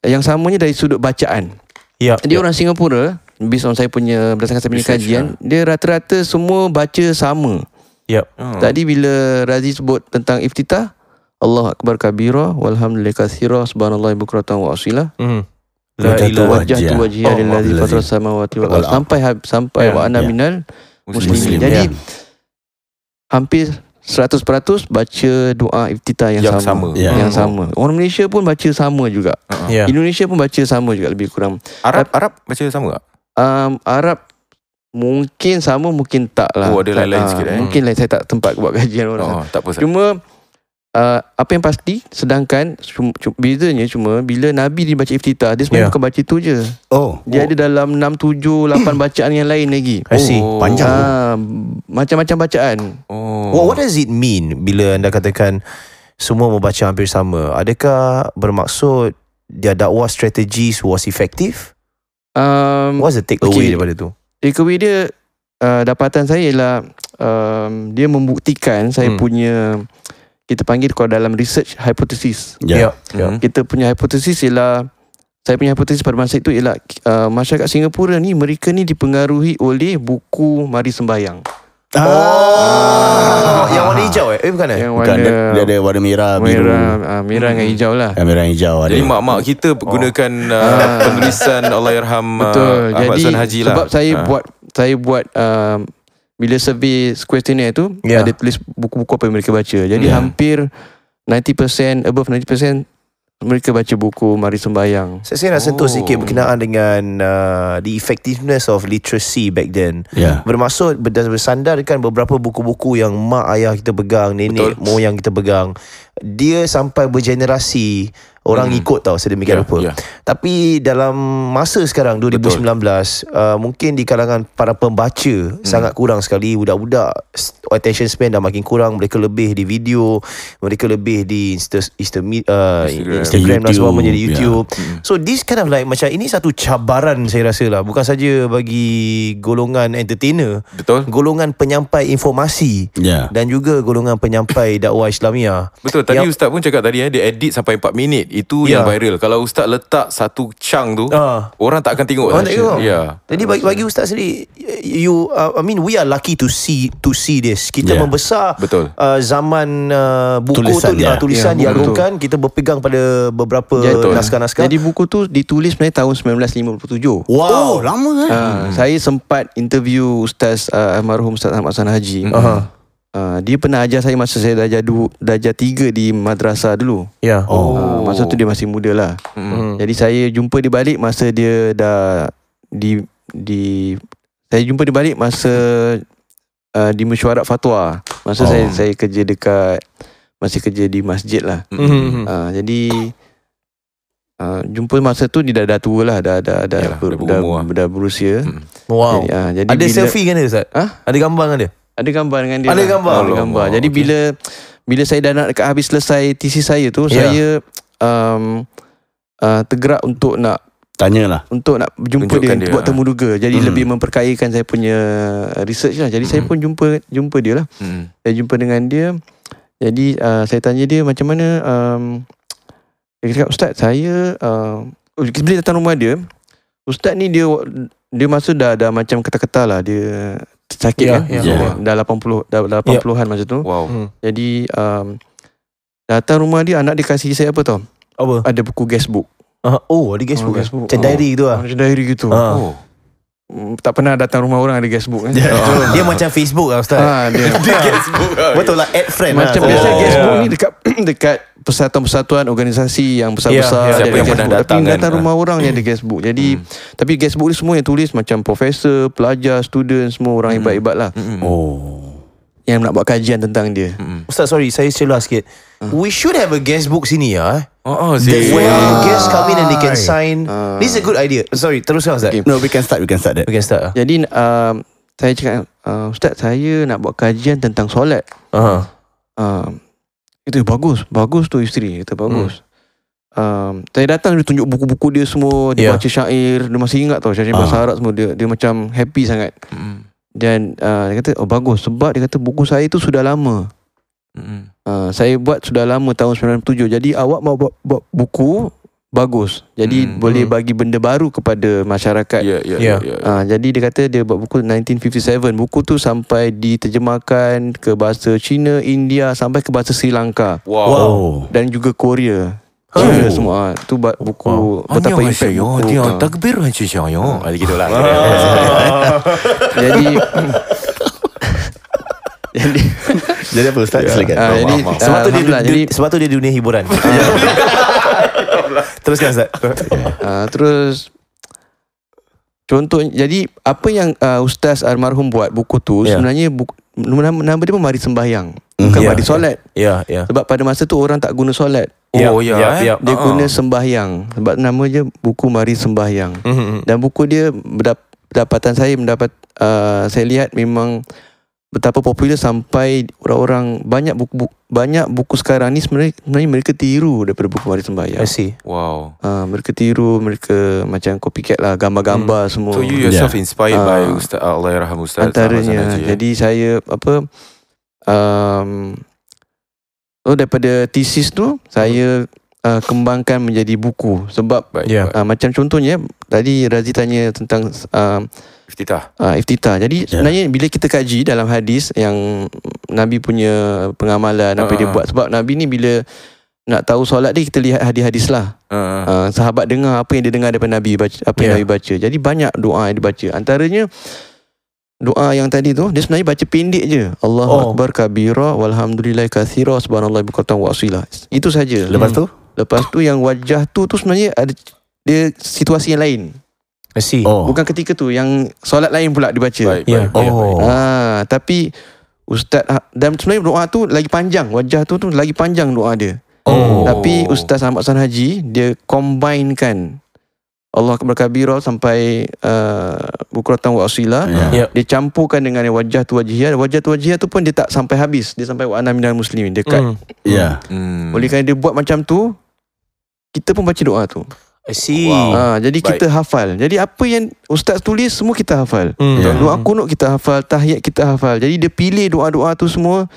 Yang samanya dari sudut bacaan. Jadi orang Singapura, based on berdasarkan saya punya kajian, dia rata-rata semua baca sama. Tadi bila Razi sebut tentang iftitah, Allahu akbar kabira walhamdulillahi katsira subhanallahi bukratan wa asila. Wajjahtu wajhiya lillazi fatara samawati wal ardh sampai wa ana minal muslimin. Jadi hampir 100% baca doa iftitah yang sama. Yang sama. Orang Malaysia pun baca sama juga. Indonesia pun baca sama juga, lebih kurang. Arab baca sama tak? Arab mungkin sama, mungkin tak lah. Ada lain-lain sikit. Mungkin lain, saya tak tempat buat kajian orang. Tak apa. Cuma apa yang pasti, sedangkan bezanya cuma bila Nabi dibaca iftitah, dia sebenarnya bukan baca itu je. Dia ada dalam 6, 7, 8 bacaan yang lain lagi. I see. Panjang. Macam-macam bacaan. What does it mean bila anda katakan semua membaca hampir sama? Adakah bermaksud their dakwah strategies was effective? What's the takeaway daripada tu? Takeaway dia, dapatan saya ialah dia membuktikan saya punya, kita panggil kalau dalam research hypothesis. Kita punya hypothesis ialah, saya punya hypothesis pada masa itu ialah masyarakat Singapura ni, mereka ni dipengaruhi oleh buku Mari Sembahyang. Yang warna hijau bukan Yang Bukan, warna dia ada warna merah, biru. merah dengan hijau lah. Merah hijau ada. Jadi mak-mak kita gunakan penulisan Allahyarham Ahmad Suan Haji lah. Sebab saya buat bila survey questionnaire tu, ada tulis buku-buku apa yang mereka baca. Jadi hampir 90%, above 90% mereka baca buku Mari Sembahyang. Saya nak sentuh sikit berkenaan dengan the effectiveness of literacy back then. Bermaksud bersandarkan beberapa buku-buku yang mak ayah kita pegang, nenek moyang kita pegang, dia sampai bergenerasi orang ikut tau, sedemikian rupa. Tapi dalam masa sekarang 2019, mungkin di kalangan para pembaca sangat kurang sekali. Budak-budak attention span dah makin kurang. Mereka lebih di video, mereka lebih di Instagram dan semua menjadi YouTube. So this kind of like, macam ini satu cabaran saya rasa lah, bukan saja bagi golongan entertainer, golongan penyampai informasi, dan juga golongan penyampai dakwah Islamiah. Betul. Tadi Ustaz pun cakap tadi, dia edit sampai 4 minit. Itu yang viral. Kalau Ustaz letak satu chunk tu, orang tak akan tengok. Jadi bagi Ustaz sendiri, I mean, we are lucky to see this. Kita membesar zaman buku tulisan diagungkan. Kita berpegang pada beberapa naskah-naskah. Jadi buku tu ditulis sebenarnya tahun 1957. Wow, lama kan? Saya sempat interview Ustaz almarhum Ustaz Ahmad Suan Haji. Dia pernah ajar saya masa saya darjah 3 di madrasah dulu. Masa tu dia masih muda lah. Jadi saya jumpa dia balik masa dia dah saya jumpa dia balik masa di mesyuarat fatwa. Masa saya kerja masih kerja di masjid lah. Jadi jumpa masa tu dia dah tua lah, dah berusia. Wow. Jadi ada selfie kan dia, Ustaz? Ada gambar kan dia? Ada gambar dengan dia. Ada gambar. Jadi bila saya dah nak dekat habis selesai thesis saya tu, saya tergerak untuk nak tanyalah, untuk nak jumpa dia, buat temu duga. Jadi lebih memperkayakan saya punya research lah. Jadi saya pun jumpa dia lah. Saya jumpa dengan dia. Jadi saya tanya dia macam mana. Dia cakap, Ustaz, saya bila datang rumah dia, Ustaz ni dia masa dah macam ketar-ketar lah. Dia sakit kan. Dah 80-an masa tu. Jadi datang rumah dia, anak dia kasih saya apa tau? Ada buku guestbook. Ada guestbook. Macam diary gitu lah. Macam diary gitu. Tak pernah datang rumah orang ada guestbook kan? Dia macam Facebook lah, Ustaz. Dia guestbook lah. Betul lah, add friend macam lah. biasa guestbook ni dekat persatuan-persatuan organisasi yang besar-besar. Siapa yang pernah datang tapi kan? datang rumah orang yang ada guestbook. Jadi tapi guestbook ni semua yang tulis macam profesor, pelajar, student, semua orang hebat-hebat lah. Yang nak buat kajian tentang dia. Ustaz, sorry, saya celah sikit. We should have a guestbook sini ya. Where guests come in and they can sign. This is a good idea. Sorry, teruskan Ustaz. No, we can start that. We can start. Jadi saya cakap, Ustaz, saya nak buat kajian tentang solat. Itu bagus tu isteri. Kata bagus. Saya datang, dia tunjuk buku-buku dia semua. Dia baca syair. Dia masih ingat tau syair bahasa Arab semua. Dia macam happy sangat. Dan dia kata, bagus. Sebab dia kata buku saya tu sudah lama. Saya buat sudah lama, tahun 97. Jadi awak mau buat buku bagus. Jadi boleh bagi benda baru kepada masyarakat. Jadi dia kata dia buat buku 1957. Buku tu sampai diterjemahkan ke bahasa Cina, India, sampai ke bahasa Sri Lanka. Dan juga Korea. Semua tu buku betapa impact buku. Dia takbir aja saya. Gitulah. Jadi apa Ustaz? Silakan. Sebab tu dia dunia hiburan. Teruskan Ustaz. Terus Contoh, jadi apa yang Ustaz almarhum buat buku tu, sebenarnya nama dia pun Mari Sembahyang, bukan Mari Solat. Sebab pada masa tu orang tak guna solat. Dia guna sembahyang. Sebab nama je buku Mari Sembahyang. Dan buku dia pendapatan saya saya lihat memang betapa popular sampai orang-orang banyak buku sekarang ni sebenarnya mereka tiru daripada buku Mari Sembahyang. I see. Wow. Mereka tiru, mereka macam copycat lah, gambar-gambar semua. So you yourself inspired by Ustaz Allahyarham Ustaz antaranya. Jadi saya daripada tesis tu saya kembangkan menjadi buku. Sebab macam contohnya tadi Razi tanya tentang iftitah. Jadi sebenarnya bila kita kaji dalam hadis yang Nabi punya pengamalan apa dia buat, sebab Nabi ni bila nak tahu solat dia, kita lihat hadis-hadis lah. Sahabat dengar apa yang dia dengar daripada Nabi baca, apa yang Nabi baca. Jadi banyak doa yang dibaca. Antaranya doa yang tadi tu dia sebenarnya baca pendek je. Allahu akbar kabira walhamdulillahi katsira subhanallahi bukratan wa asila. Itu saja. Lepas tu yang wajah tu sebenarnya ada dia situasi yang lain. I see. Bukan ketika tu, yang solat lain pula dibaca. Tapi Ustaz, dan sebenarnya doa tu lagi panjang, wajah tu lagi panjang doa dia. Tapi Ustaz Ahmad Hasan Haji dia combinekan Allah Akbar Kabira sampai bukratan wa asila. Dia campurkan dengan wajah tu wajihiyah tu pun dia tak sampai habis, dia sampai wa ana minal muslimin, dia cut. Oleh kerana dia buat macam tu, kita pun baca doa tu. I see. Jadi kita hafal. Jadi apa yang Ustaz tulis semua kita hafal. Doa kunut kita hafal, tahiyat kita hafal. Jadi dia pilih doa-doa tu semua.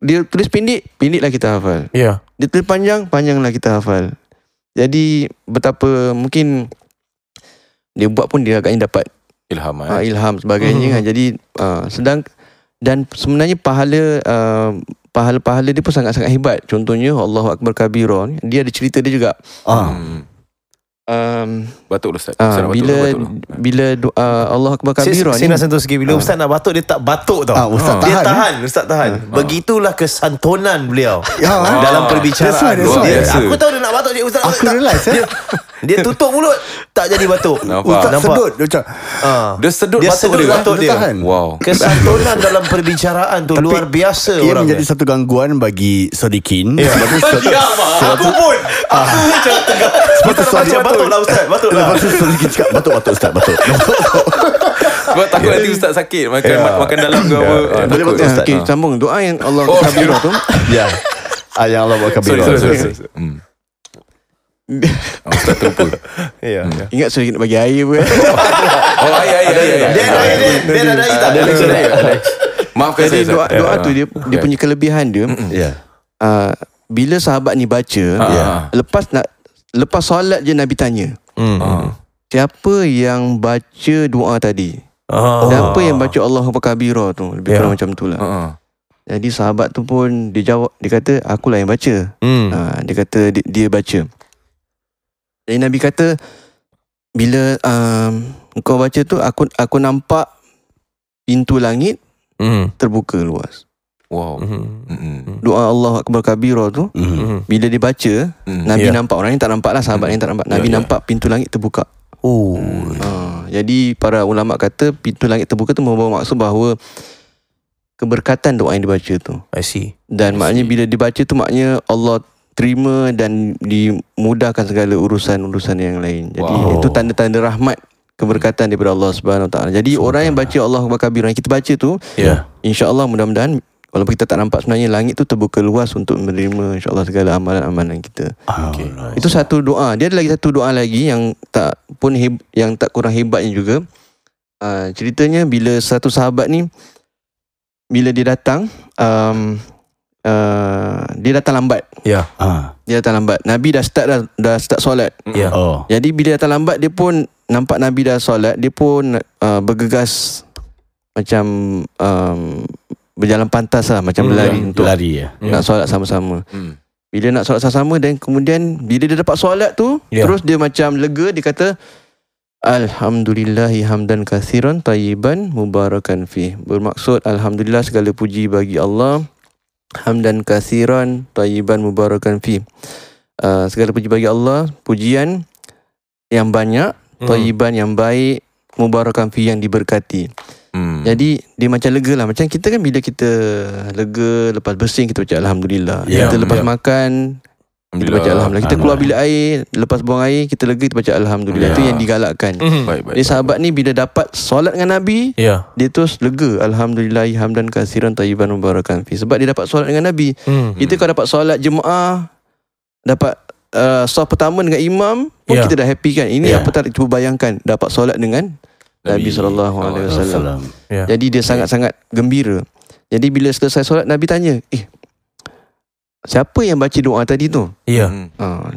Dia tulis pendek lah kita hafal. Dia tulis panjang lah kita hafal. Jadi betapa mungkin dia buat pun dia agaknya dapat ilham sebagainya. Jadi dan sebenarnya pahala dia pun sangat-sangat hebat. Contohnya Allahu Akbar Kabira, dia ada cerita dia juga. Batuk Ustaz. Bila doa Allah Akbar Kabira ni, saya nak sentuh sikit. Bila Ustaz nak batuk, dia tak batuk tau. Ustaz tahan. Begitulah kesantunan beliau dalam perbicaraan. Aku tahu dia nak batuk, dia Ustaz. Aku realize dia tutup mulut, tak jadi batuk. Ustaz sedut dia sedut batuk dia. Wow. Kesantunan dalam perbicaraan tu luar biasa. Ia menjadi satu gangguan bagi Sodikin. Aku pun macam tegak. Batuk lah Ustaz. Lepas tu Sodikin cakap batuk Ustaz, batuk. Sebab takut nanti Ustaz sakit makan dalam ke apa. Boleh batuk Ustaz. Okay, sambung doa yang Allah Kabira tu. Yang Allah Kabira. Sorry. Ustaz terlupa. Ingat Sodikin nak bagi air pun. Air. Dia ada air. Maafkan saya. Doa tu dia punya kelebihan dia. Bila sahabat ni baca, lepas solat je Nabi tanya, siapa yang baca doa tadi? Siapa yang baca Allahu Akbar Kabira tu? Lebih kurang macam tu lah. Jadi sahabat tu pun dia jawab, dia kata akulah yang baca. Dia kata dia baca. Jadi Nabi kata, bila engkau baca tu, aku nampak pintu langit terbuka luas. Wow. Doa Allah Akbar Kabira tu, bila dia baca, Nabi nampak. Orang ni tak nampak lah, sahabat ni tak nampak. Nabi nampak pintu langit terbuka. Jadi para ulama kata pintu langit terbuka tu membawa maksud bahawa keberkatan doa yang dibaca tu. I see. Dan maknanya bila dibaca tu, maknanya Allah terima dan dimudahkan segala urusan-urusan yang lain. Jadi itu tanda-tanda rahmat, keberkatan daripada Allah Subhanahu Wa Taala. Jadi orang yang baca Allah Akbar Kabira yang kita baca tu, insya-Allah mudah-mudahan walaupun kita tak nampak, sebenarnya langit tu terbuka luas untuk menerima insya-Allah segala amalan-amalan kita. Itu satu doa. Dia ada lagi satu doa lagi yang tak kurang hebatnya juga. Ceritanya bila satu sahabat ni, bila dia datang dia datang lambat. Dia datang lambat. Nabi dah start solat. Jadi bila datang lambat, dia pun nampak Nabi dah solat, dia pun bergegas macam berjalan pantas lah, macam berlari untuk nak solat sama-sama. Bila nak solat sama-sama, dan kemudian bila dia dapat solat tu, terus dia macam lega, dia kata Alhamdulillahi hamdan kathiran tayyiban mubarakan fih. Bermaksud alhamdulillah, segala puji bagi Allah, hamdan kathiran tayyiban mubarakan fih. Segala puji bagi Allah, pujian yang banyak, tayyiban yang baik, mubarakan fi, yang diberkati. Jadi dia macam lega lah. Macam kita kan bila kita lega, lepas bersin kita baca Alhamdulillah. Kita lepas makan kita baca Alhamdulillah. Kita keluar bilik air, lepas buang air kita lega, kita baca Alhamdulillah. Itu yang digalakkan. Dia sahabat ni bila dapat solat dengan Nabi, dia terus lega. Alhamdulillah hamdan katsiran tayyiban mubarakan fi. Sebab dia dapat solat dengan Nabi. Kita kalau dapat solat jemaah, dapat saf pertama dengan imam pun kita dah happy kan. Ini apa tak, cuba bayangkan dapat solat dengan Nabi SAW. Jadi dia sangat-sangat gembira. Jadi bila selesai solat, Nabi tanya, siapa yang baca doa tadi tu?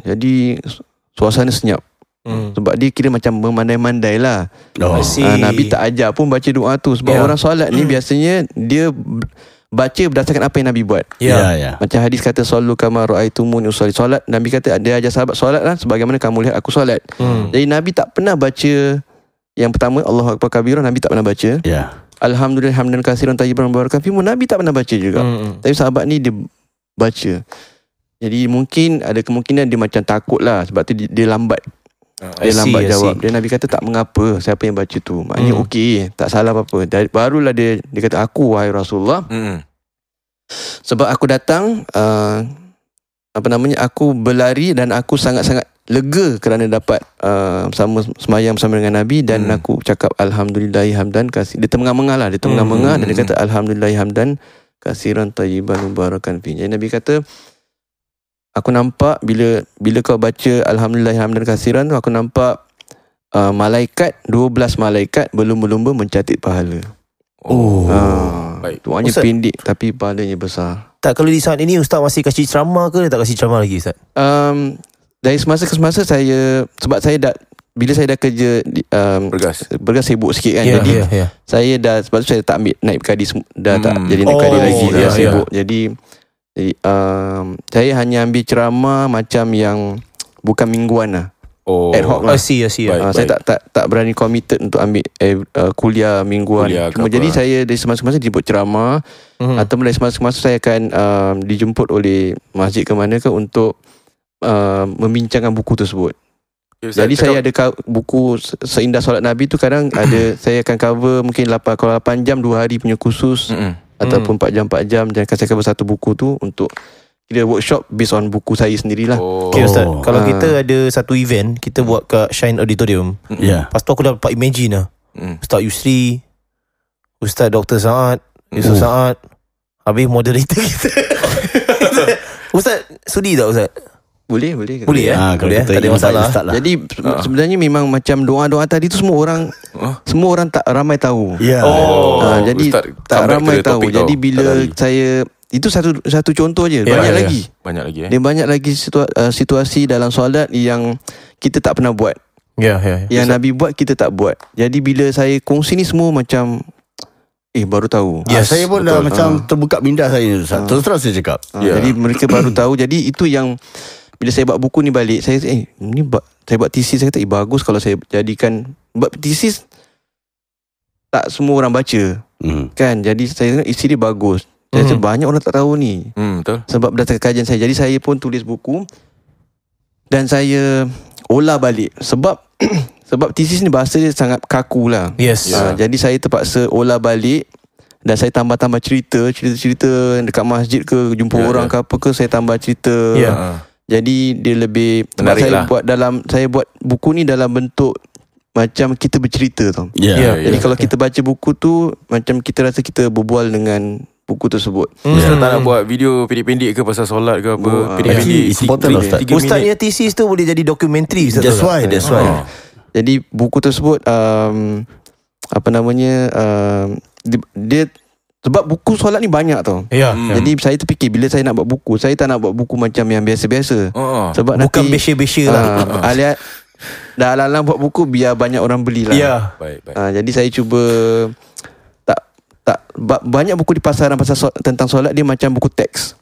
Jadi suasana senyap. Sebab dia kira macam memandai-mandai lah. Nabi tak ajar pun baca doa tu. Sebab orang solat ni biasanya dia baca berdasarkan apa yang Nabi buat. Macam hadis kata sallu kama raaitumuni usolli. Solat, Nabi kata dia ajar sahabat solat lah sebagaimana kamu lihat aku solat. Jadi Nabi tak pernah baca yang pertama Allahu akbar kabira, Nabi tak pernah baca. Alhamdulillah hamdan katsiran tayyiban mubarakan fi, Nabi tak pernah baca juga. Tapi sahabat ni dia baca. Jadi mungkin ada kemungkinan dia macam takut lah, sebab tu dia lambat. Dia lambat jawab. Dia Nabi kata tak mengapa, siapa yang baca tu, maknanya okey, tak salah apa-apa. Barulah dia kata, aku wahai Rasulullah, sebab aku datang aku berlari dan aku sangat-sangat lega kerana dapat semayang bersama dengan Nabi. Dan aku cakap Alhamdulillah hamdan kasih. Dia termengah-mengah lah, dan dia kata Alhamdulillah hamdan kasiran tayyiban mubarakan fi. Jadi Nabi kata, aku nampak bila kau baca Alhamdulillah hamdan kasiran tu, aku nampak malaikat, 12 malaikat berlumba-lumba mencatat pahala. Baik. Doanya pendek tapi pahalanya besar. Tak, kalau di saat ini Ustaz masih kasih ceramah ke, tak kasih ceramah lagi Ustaz? Dari semasa ke semasa saya, sebab saya dah, bila saya dah kerja Bergas sibuk sikit kan. Jadi saya dah, sebab tu saya tak ambil naib kadi, dah tak jadi naib kadi lagi. Dah sibuk. Jadi saya hanya ambil ceramah macam yang bukan mingguan lah. Ad hoc lah. Saya tak berani committed untuk ambil kuliah mingguan. Jadi saya dari semasa ke masa dijemput ceramah, atau dari semasa ke masa saya akan dijemput oleh masjid ke mana ke untuk membincangkan buku tersebut. Jadi saya ada buku Seindah Solat Nabi tu, kadang ada saya akan cover mungkin 8 jam 2 hari punya khusus, ataupun 4 jam dan saya cover satu buku tu untuk kira workshop based on buku saya sendirilah. Okay Ustaz, kalau kita ada satu event, kita buat kat Shine Auditorium. Lepas tu aku dah dapat imagine lah, Ustaz Yusri, Ustaz Dr. Saad, Yusuf Saad, habis moderator kita. Ustaz sudi tak Ustaz? Boleh ya? Boleh, tak ada masalah. Jadi sebenarnya memang macam doa-doa tadi tu semua orang tak ramai tahu. Jadi Ustaz, tak ramai tahu. Jadi bila saya, itu satu contoh je. Banyak lagi. Dia banyak lagi situasi dalam solat yang kita tak pernah buat. Yang Nabi buat kita tak buat. Jadi bila saya kongsi ni semua macam baru tahu. Saya pun dah macam terbuka minda saya ni Ustaz. Terus terang saya cakap. Jadi mereka baru tahu. Jadi itu yang bila saya buat buku ni balik, saya ni saya buat thesis, saya kata bagus kalau saya jadikan, buat thesis tak semua orang baca kan. Jadi saya tengok isi dia bagus. Saya rasa banyak orang tak tahu ni. Betul. Sebab berdasarkan kajian saya. Jadi saya pun tulis buku dan saya olah balik. Sebab thesis ni bahasa dia sangat kaku lah. Jadi saya terpaksa olah balik dan saya tambah-tambah cerita dekat masjid ke, jumpa orang ke apa ke, saya tambah cerita. Jadi dia lebih menarik lah. Saya buat buku ni dalam bentuk macam kita bercerita tau. Jadi kalau kita baca buku tu, macam kita rasa kita berbual dengan buku tersebut. Ustaz tak nak buat video pendek-pendek ke pasal solat ke apa, pendek-pendek. Ustaz Ustaznya thesis tu boleh jadi dokumentari. That's why. Jadi buku tersebut dia, sebab buku solat ni banyak tau. Jadi saya terfikir bila saya nak buat buku, saya tak nak buat buku macam yang biasa-biasa. Sebab bukan nanti besya-besya lah. Dah alang-alang buat buku biar banyak orang beli lah. Baik. Jadi saya cuba banyak buku di pasaran tentang solat dia macam buku teks.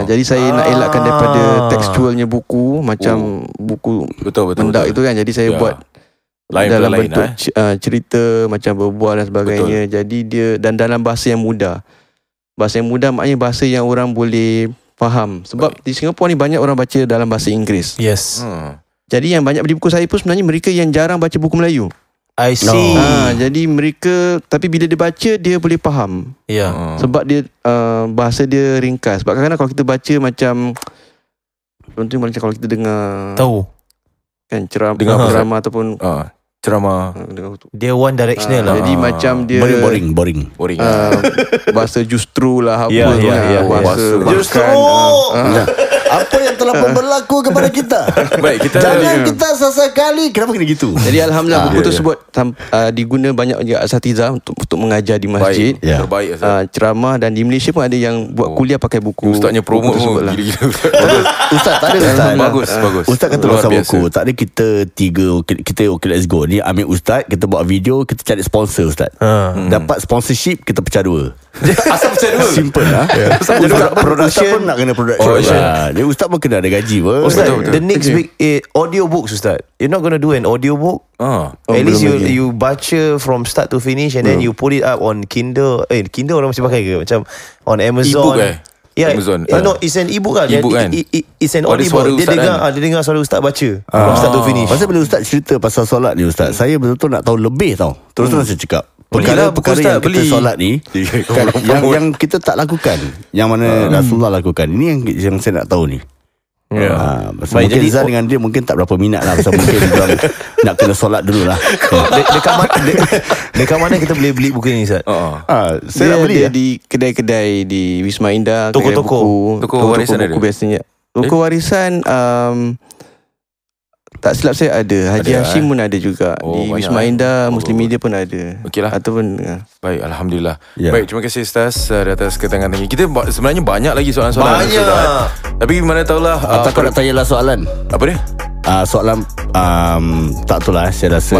Jadi saya nak elakkan daripada tekstualnya buku, macam buku mendak itu kan. Jadi saya buat dalam bentuk cerita, macam berbual dan sebagainya. Jadi dia, dan dalam bahasa yang mudah. Bahasa yang mudah maknanya bahasa yang orang boleh faham. Sebab di Singapura ni banyak orang baca dalam bahasa Inggeris. Yes. Jadi yang banyak beli buku saya pun sebenarnya mereka yang jarang baca buku Melayu. I see. Jadi mereka, tapi bila dia baca dia boleh faham. Sebab dia bahasa dia ringkas. Sebab kadang-kadang kalau kita baca macam, contohnya macam kalau kita dengar Tahu kan ceramah ataupun ceramah, dia one directional lah. Jadi macam dia Boring. bahasa justru lah apa Ya, tu ya, kan. ya. Bahasa Justru. Apa yang telah pun berlaku kepada kita. Baik, kita Jangan kita sesekali. Kenapa kena gitu? Jadi alhamdulillah buku tersebut diguna banyak juga asatidzah untuk mengajar di masjid. baik, terbaik Ceramah, dan di Malaysia pun ada yang buat kuliah pakai buku. Ustaznya promote tersebut pun lah. gila-gila. Ustaz tak ada Ustaz. Bagus. Ustaz kata Luar pasal biasa. buku. Tak ada kita kita okay, let's go. Ni ambil Ustaz, kita buat video, kita cari sponsor Ustaz. Dapat sponsorship, kita pecah dua. Asal macam dua. Simple lah. Ustaz pun nak kena production. Dia Ustaz pun kena ada gaji pun. Ustaz, Betul. the next big audio books, Ustaz. You're not gonna do an audio book. At least you baca from start to finish, and then you put it up on Kindle. Kindle orang masih pakai ke? Macam on Amazon. E-book Amazon. No, it's an e-book lah. E-book kan? It's an Ada suara audio book. Ustaz kan? Dia dengar suara Ustaz baca from start to finish. Pasal bila Ustaz cerita pasal solat ni Ustaz, saya betul-betul nak tahu lebih tau. Terus saya cakap Belilah buku perkara Ustaz, yang kita beli. solat ni kan, yang kita tak lakukan, yang mana Rasulullah lakukan. Ini yang saya nak tahu ni. Mungkin jadi Zan dengan dia mungkin tak berapa minat lah. Pasal mungkin diorang nak kena solat dulu lah. Dekat mana kita boleh beli buku ni, Ustaz? Saya nak beli dia di kedai-kedai di Wisma Indah, Toko-toko. Toko warisan ada? buku biasanya. Toko warisan tak silap saya ada. Haji Ada, Hashim pun ada juga. Oh, Di banyak, Wisma Indah, Muslim Media pun ada. Okeylah. Ataupun Baik, Alhamdulillah. Ya. Baik, terima kasih Ustaz di atas keterangan tinggi. Kita sebenarnya banyak lagi soalan-soalan. Banyak. Ustaz. Tapi mana tahulah takut nak tanyalah soalan. apa dia? Soalan tak tahu lah. Saya rasa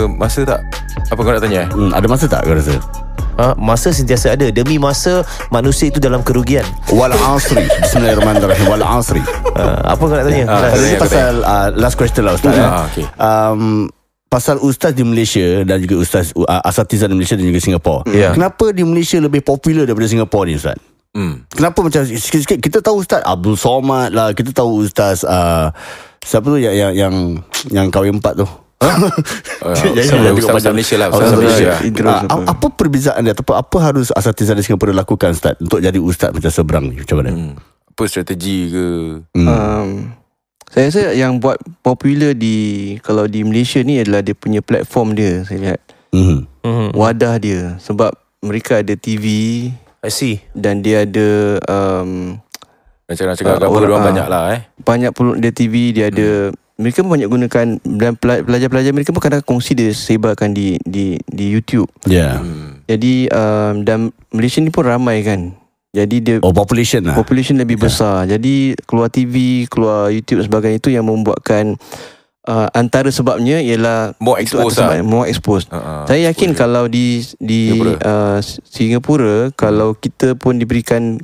Masa tak? Apa kau nak tanya? ada masa tak kau rasa? Masa sentiasa ada. Demi masa, manusia itu dalam kerugian. Wal asri. Bismillahirrahmanirrahim. Wal asri. Apa kau nak tanya? Ini pasal last question lah Ustaz. Okay. Pasal ustaz di Malaysia dan juga ustaz asatizah di Malaysia dan juga Singapura. Kenapa di Malaysia lebih popular daripada Singapura ni Ustaz? Kenapa macam sikit-sikit kita tahu Ustaz Abdul Somad lah, kita tahu Ustaz siapa tu yang kahwin empat tu? Ustaz Malaysia lah. Ustaz Malaysia. Apa perbezaan dia ataupun apa harus asatizah di Singapura lakukan Ustaz untuk jadi ustaz macam seberang ni? Macam mana? Apa strategi ke? saya rasa yang buat popular kalau di Malaysia ni adalah dia punya platform dia. Saya lihat wadah dia. Sebab mereka ada TV, I see. dan dia ada Macam-macam gambar orang banyak lah banyak pun dia TV, dia ada, mereka pun banyak gunakan, dan pelajar-pelajar mereka pun kadang kongsi dia sebarkan di YouTube. Jadi dan Malaysia ni pun ramai kan. Jadi dia population lah. population lebih besar. Jadi keluar TV, keluar YouTube dan sebagainya, itu yang membuatkan antara sebabnya ialah more expose lah. more expose. Saya yakin kalau di Singapura, kalau kita pun diberikan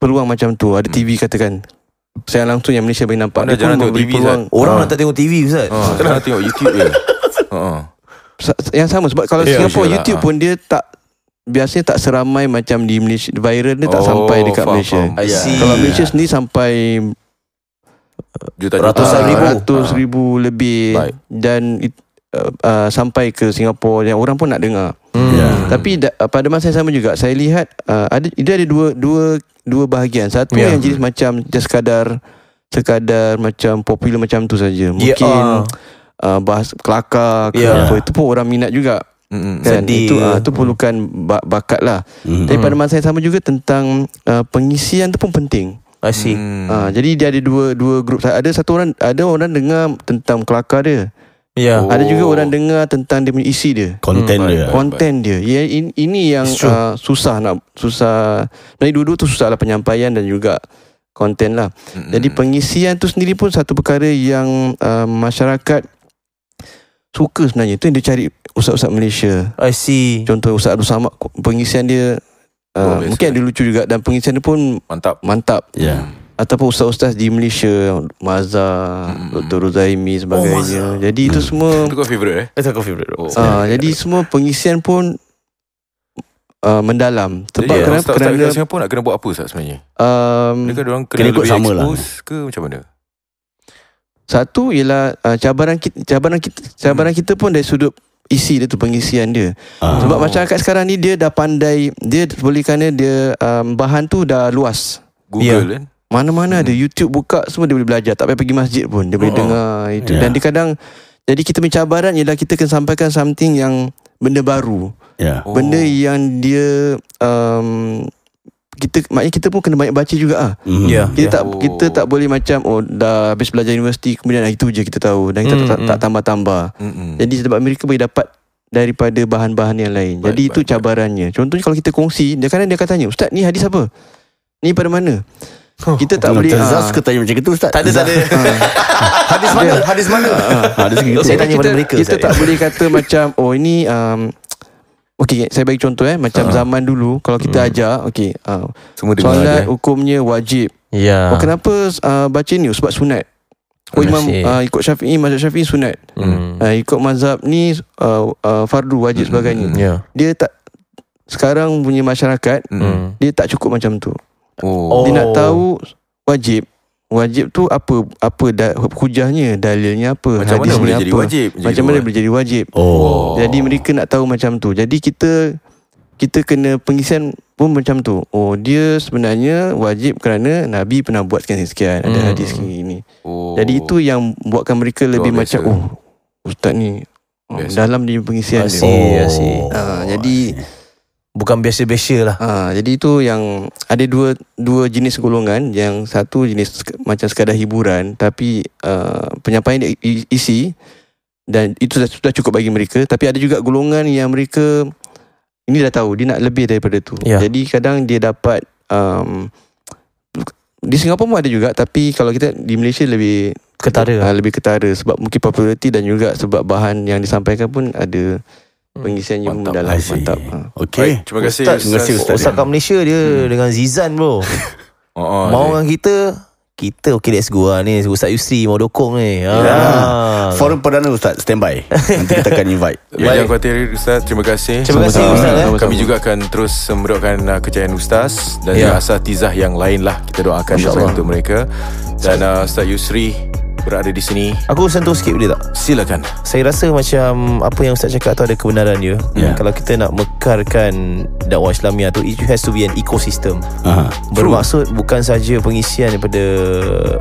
peluang macam tu, ada TV katakan, saya langsung yang Malaysia boleh nampak. Mana Dia pun jangan tengok memberi TV, peluang. Orang nak tak tengok TV, Ustaz. Kenapa tengok YouTube je? Yang sama, sebab kalau Singapura Malaysia YouTube lah. pun dia tak, biasanya tak seramai macam di Malaysia. Viral dia tak sampai dekat faham, Malaysia. faham. I see. Kalau Malaysia sendiri sampai Ratusan ribu. ratus ribu lebih. Baik. Dan sampai ke Singapura yang orang pun nak dengar. Tapi pada masa yang sama juga saya lihat dia ada dua bahagian. Satu yang jenis macam just sekadar macam popular macam tu saja. Mungkin bahas kelakar ke apa, itu pun orang minat juga. Kan? Itu perlukan bakat lah. Tapi pada masa yang sama juga tentang pengisian tu pun penting. I see. Jadi dia ada dua grup. Ada orang dengar tentang kelakar dia. Ada juga orang dengar tentang dia punya isi dia, konten dia. Ini yang susah. Jadi dua-dua tu susah lah, penyampaian dan juga konten lah. Jadi pengisian tu sendiri pun satu perkara yang masyarakat suka sebenarnya. Itu yang dia cari ustaz-ustaz Malaysia. I see. Contoh Ustaz Abdul Samad, pengisian dia mungkin ada lucu juga, dan pengisian dia pun mantap. Ataupun ustaz-ustaz di Malaysia, Mazhar, Dr. Ruzaimi sebagainya. Jadi itu semua Itu kau favourite Itu kau favourite. jadi semua pengisian pun mendalam. Sebab Jadi kerana Ustaz Singapura nak kena buat apa Ustaz sebenarnya? Mereka diorang kena ikut lebih sama lah. expose ke macam mana? satu ialah cabaran kita pun dari sudut isi dia tu, pengisian dia. Sebab masyarakat sekarang ni dia dah pandai, dia boleh kerana dia bahan tu dah luas. Google kan. Mana-mana ada YouTube buka, semua dia boleh belajar. Tak payah pergi masjid pun, dia boleh dengar itu. Dan dia kadang, jadi kita punya cabaran ialah kita kena sampaikan something yang benda baru. Benda yang dia maknanya kita pun kena banyak baca juga kita tak boleh macam dah habis belajar universiti kemudian itu je kita tahu dan kita tak tambah-tambah. Jadi sebab mereka boleh dapat daripada bahan-bahan yang lain. Jadi itu cabarannya. Contohnya kalau kita kongsi, dia akan tanya, "Ustaz, ni hadis apa? Ni pada mana?" Kita tak boleh Zaz ke tanya macam itu, Ustaz? Tak ada. Hadis mana? Saya tanya pada mereka. Kita tak boleh kata macam ini okey, saya bagi contoh macam zaman dulu kalau kita ajar Semua dengar solat hukumnya wajib. Kenapa baca ni? Sebab sunat. Imam ikut Syafi'i, mazhab Syafi'i sunat. Ikut mazhab ni fardu, wajib sebagainya. Dia tak, sekarang punya masyarakat dia tak cukup macam tu. Dia nak tahu wajib tu apa hujahnya, dalilnya apa, macam hadisnya mana boleh apa, jadi wajib, macam mana boleh jadi wajib. Jadi mereka nak tahu macam tu. Jadi kita kena pengisian pun macam tu. Dia sebenarnya wajib kerana Nabi pernah buat sekian, ada hadis ini. Jadi itu yang buatkan mereka lebih macam ustaz ni dalam dia pengisian dia. Jadi bukan biasa-biasa lah. Jadi itu yang ada dua jenis golongan. Yang satu jenis macam sekadar hiburan, tapi penyampaian dia isi, dan itu sudah cukup bagi mereka. Tapi ada juga golongan yang mereka ini dah tahu, dia nak lebih daripada tu. Jadi kadang dia dapat di Singapura pun ada juga, tapi kalau kita di Malaysia lebih ketara. Lebih ketara sebab mungkin populariti dan juga sebab bahan yang disampaikan pun ada pengisiannya pun dalam. Mantap. Okey. Terima kasih Ustaz kat Malaysia dia dengan Zizan bro. Mau dengan kita okey, let's go lah ni. Ustaz Yusri mau dokong ni. Forum perdana Ustaz, standby. Nanti kita akan invite. Jangan khawatir Ustaz. Terima kasih. Terima kasih Ustaz. Kami juga akan terus memerlukan kejayaan Ustaz dan asatizah yang lain lah. Kita doakan untuk mereka. Dan Ustaz Yusri berada di sini. Aku sentuh sikit boleh tak? Silakan. Saya rasa macam apa yang Ustaz cakap tu ada kebenaran dia. Kalau kita nak mekarkan dakwah Islamiah tu, it has to be an ecosystem. Bermaksud bukan saja pengisian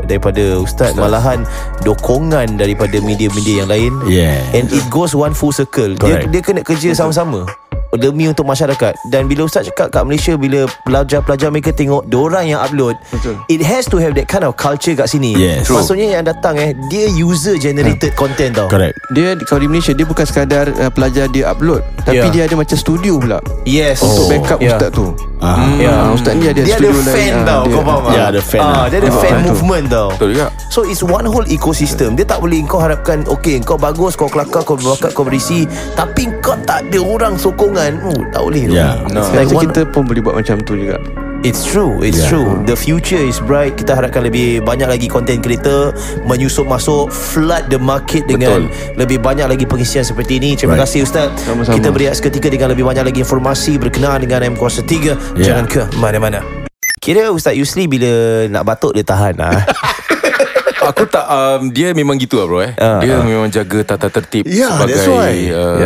daripada Ustaz, malahan dokongan daripada media-media yang lain. And it goes one full circle. Dia kena kerja sama-sama demi untuk masyarakat. Dan bila Ustaz cakap kat Malaysia, bila pelajar-pelajar mereka tengok diorang yang upload, it has to have that kind of culture kat sini. Maksudnya yang datang dia user generated content tau. Correct. Dia kalau di Malaysia dia bukan sekadar pelajar dia upload, tapi dia ada macam studio pula. Untuk backup ustaz tu. Ustaz ni ada dia studio ada fan lain. tau. Kau faham tak? ada fan. Dia ada fan movement tau. Betul juga. So it's one whole ecosystem. Dia tak boleh kau harapkan kau bagus, kau kelakar, kau berbakat, kau berisi, tapi kau tak ada orang sokongan. Tak boleh. Like kita pun boleh buat macam tu juga. It's true. The future is bright. Kita harapkan lebih banyak lagi content creator menyusup masuk, flood the market dengan lebih banyak lagi pengisian seperti ini. Terima kasih Ustaz. Sama-sama. Kita berehat seketika dengan lebih banyak lagi informasi berkenaan dengan M Kuasa 3. Jangan ke mana-mana. Kira Ustaz Yusli bila nak batuk dia tahan Aku tak dia memang gitu lah bro Dia memang jaga tata tertib sebagai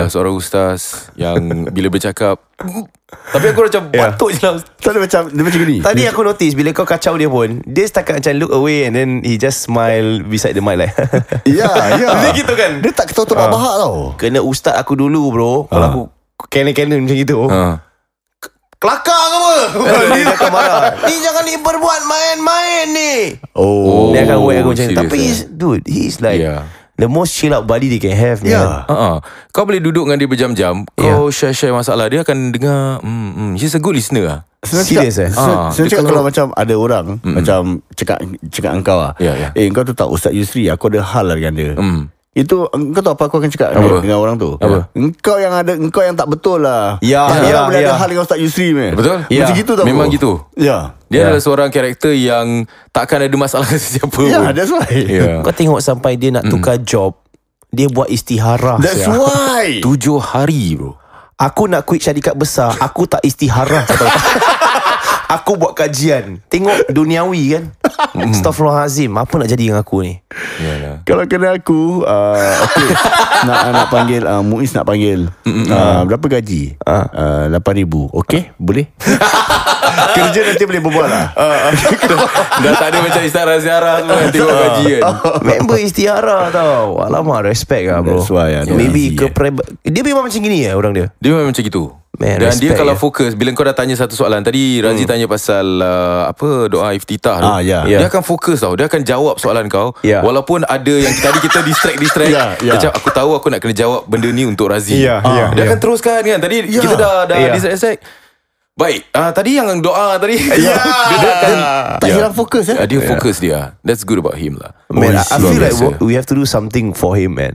seorang ustaz yang bila bercakap tapi aku macam batuk je lah. Dia macam gini. Tadi aku notice bila kau kacau dia pun, dia setakat macam look away and then he just smile beside the mic like dia gitu kan. Dia tak ketawa bahak tau. Kena ustaz aku dulu bro. Kalau aku canon macam gitu, kelakar ke apa? Dia akan marah. Ni jangan ni berbuat main-main ni. Dia akan whack aku macam ni. Tapi dude, he's like the most chill out buddy they can have, man. Kau boleh duduk dengan dia berjam-jam, kau share masalah, dia akan dengar. He's a good listener lah. Serius Saya cakap kalau macam ada orang macam cakap engkau lah, kau tu tak Ustaz Yusri, aku ada hal lah dengan dia. Itu engkau tahu apa aku akan cakap dengan orang tu? Engkau yang tak betul lah. Tak boleh ada hal dengan Ustaz Yusri meh. Betul? Macam gitu tau. Memang gitu. Dia adalah seorang karakter yang takkan ada masalah dengan sesiapa pun. That's why. Kau tengok sampai dia nak tukar job, dia buat istiharah. That's why. 7 hari bro. Aku nak quit syarikat besar, aku tak istiharah. Aku buat kajian, tengok duniawi kan. Astaghfirullahalazim, apa nak jadi dengan aku ni? Yalah. Kalau kena aku okay. nak panggil Muiz nak panggil berapa gaji? 8,000. Okay, boleh? Kerja nanti boleh berbual lah. Dah tak ada macam istara ziarah tu kan, tengok gaji kan. Member istiara tau. Alamak, respect lah bro. That's why Maybe dia memang macam gini orang dia. Dia memang macam gitu. Man, dan dia respect kalau fokus, bila kau dah tanya satu soalan tadi, Razi tanya pasal apa doa iftitah tu, dia akan fokus tau. Dia akan jawab soalan kau, walaupun ada yang tadi kita distract macam aku tahu aku nak kena jawab benda ni untuk Razi. Dia akan teruskan kan. Tadi kita dah distract. Baik, tadi yang doa tadi dia akan tak hilang fokus dia fokus dia. That's good about him lah. Man, I feel like we have to do something for him, man.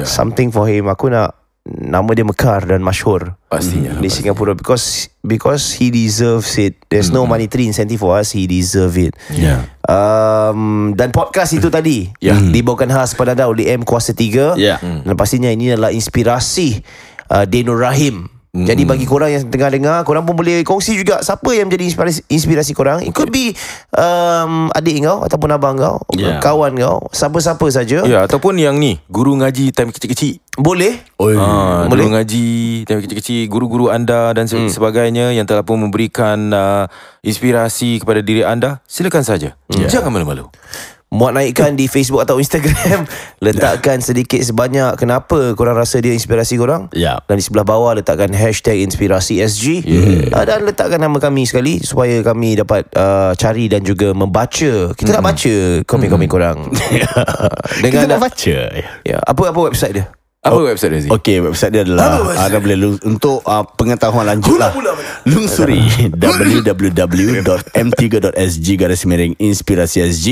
Something for him. Aku nak nama dia mekar dan masyhur pastinya di Singapura, because he deserves it. There's no monetary incentive for us. He deserve it. Dan podcast itu tadi dibawakan khas pada anda oleh M Kuasa 3. Dan pastinya ini adalah inspirasi Denur Rahim. Jadi bagi korang yang tengah dengar, korang pun boleh kongsi juga siapa yang menjadi inspirasi korang. It could be adik kau ataupun abang kau, kawan kau, siapa-siapa saja. Ataupun yang ni, guru ngaji time kecil-kecil. Boleh. Guru ngaji time kecil-kecil, guru-guru anda dan sebagainya yang telah pun memberikan inspirasi kepada diri anda. Silakan saja. Jangan malu-malu. Muat naikkan di Facebook atau Instagram. Letakkan sedikit sebanyak kenapa korang rasa dia inspirasi korang. Dan di sebelah bawah letakkan #inspirasi SG. Dan letakkan nama kami sekali supaya kami dapat cari dan juga membaca. Kita nak baca komen-komen korang. Kita nak baca. Apa website dia? Apa website dia? Okey, website dia adalah anda boleh untuk pengetahuan lanjut lah, lungsuri www.m3.sg/inspirasi-sg.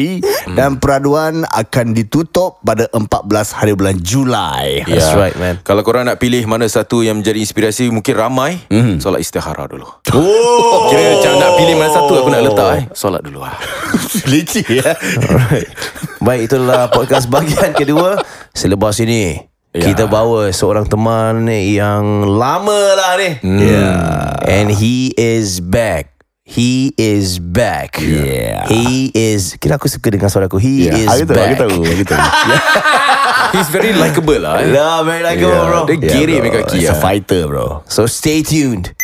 Dan peraduan akan ditutup pada 14 hari bulan Julai. That's right, man. Kalau korang nak pilih mana satu yang menjadi inspirasi, mungkin ramai, solat istihara dulu. Kira macam nak pilih mana satu, aku nak letak solat dulu lah. Licik Alright. Baik, itulah podcast bahagian kedua. Selepas ini kita bawa seorang teman yang lama lah ni. And he is back. He is back. He is. Kira aku suka dengan suara aku. He is back. Aku tahu. He's very likeable lah. Very likeable, bro. Dia gerik make kaki. He's a fighter, bro. So stay tuned.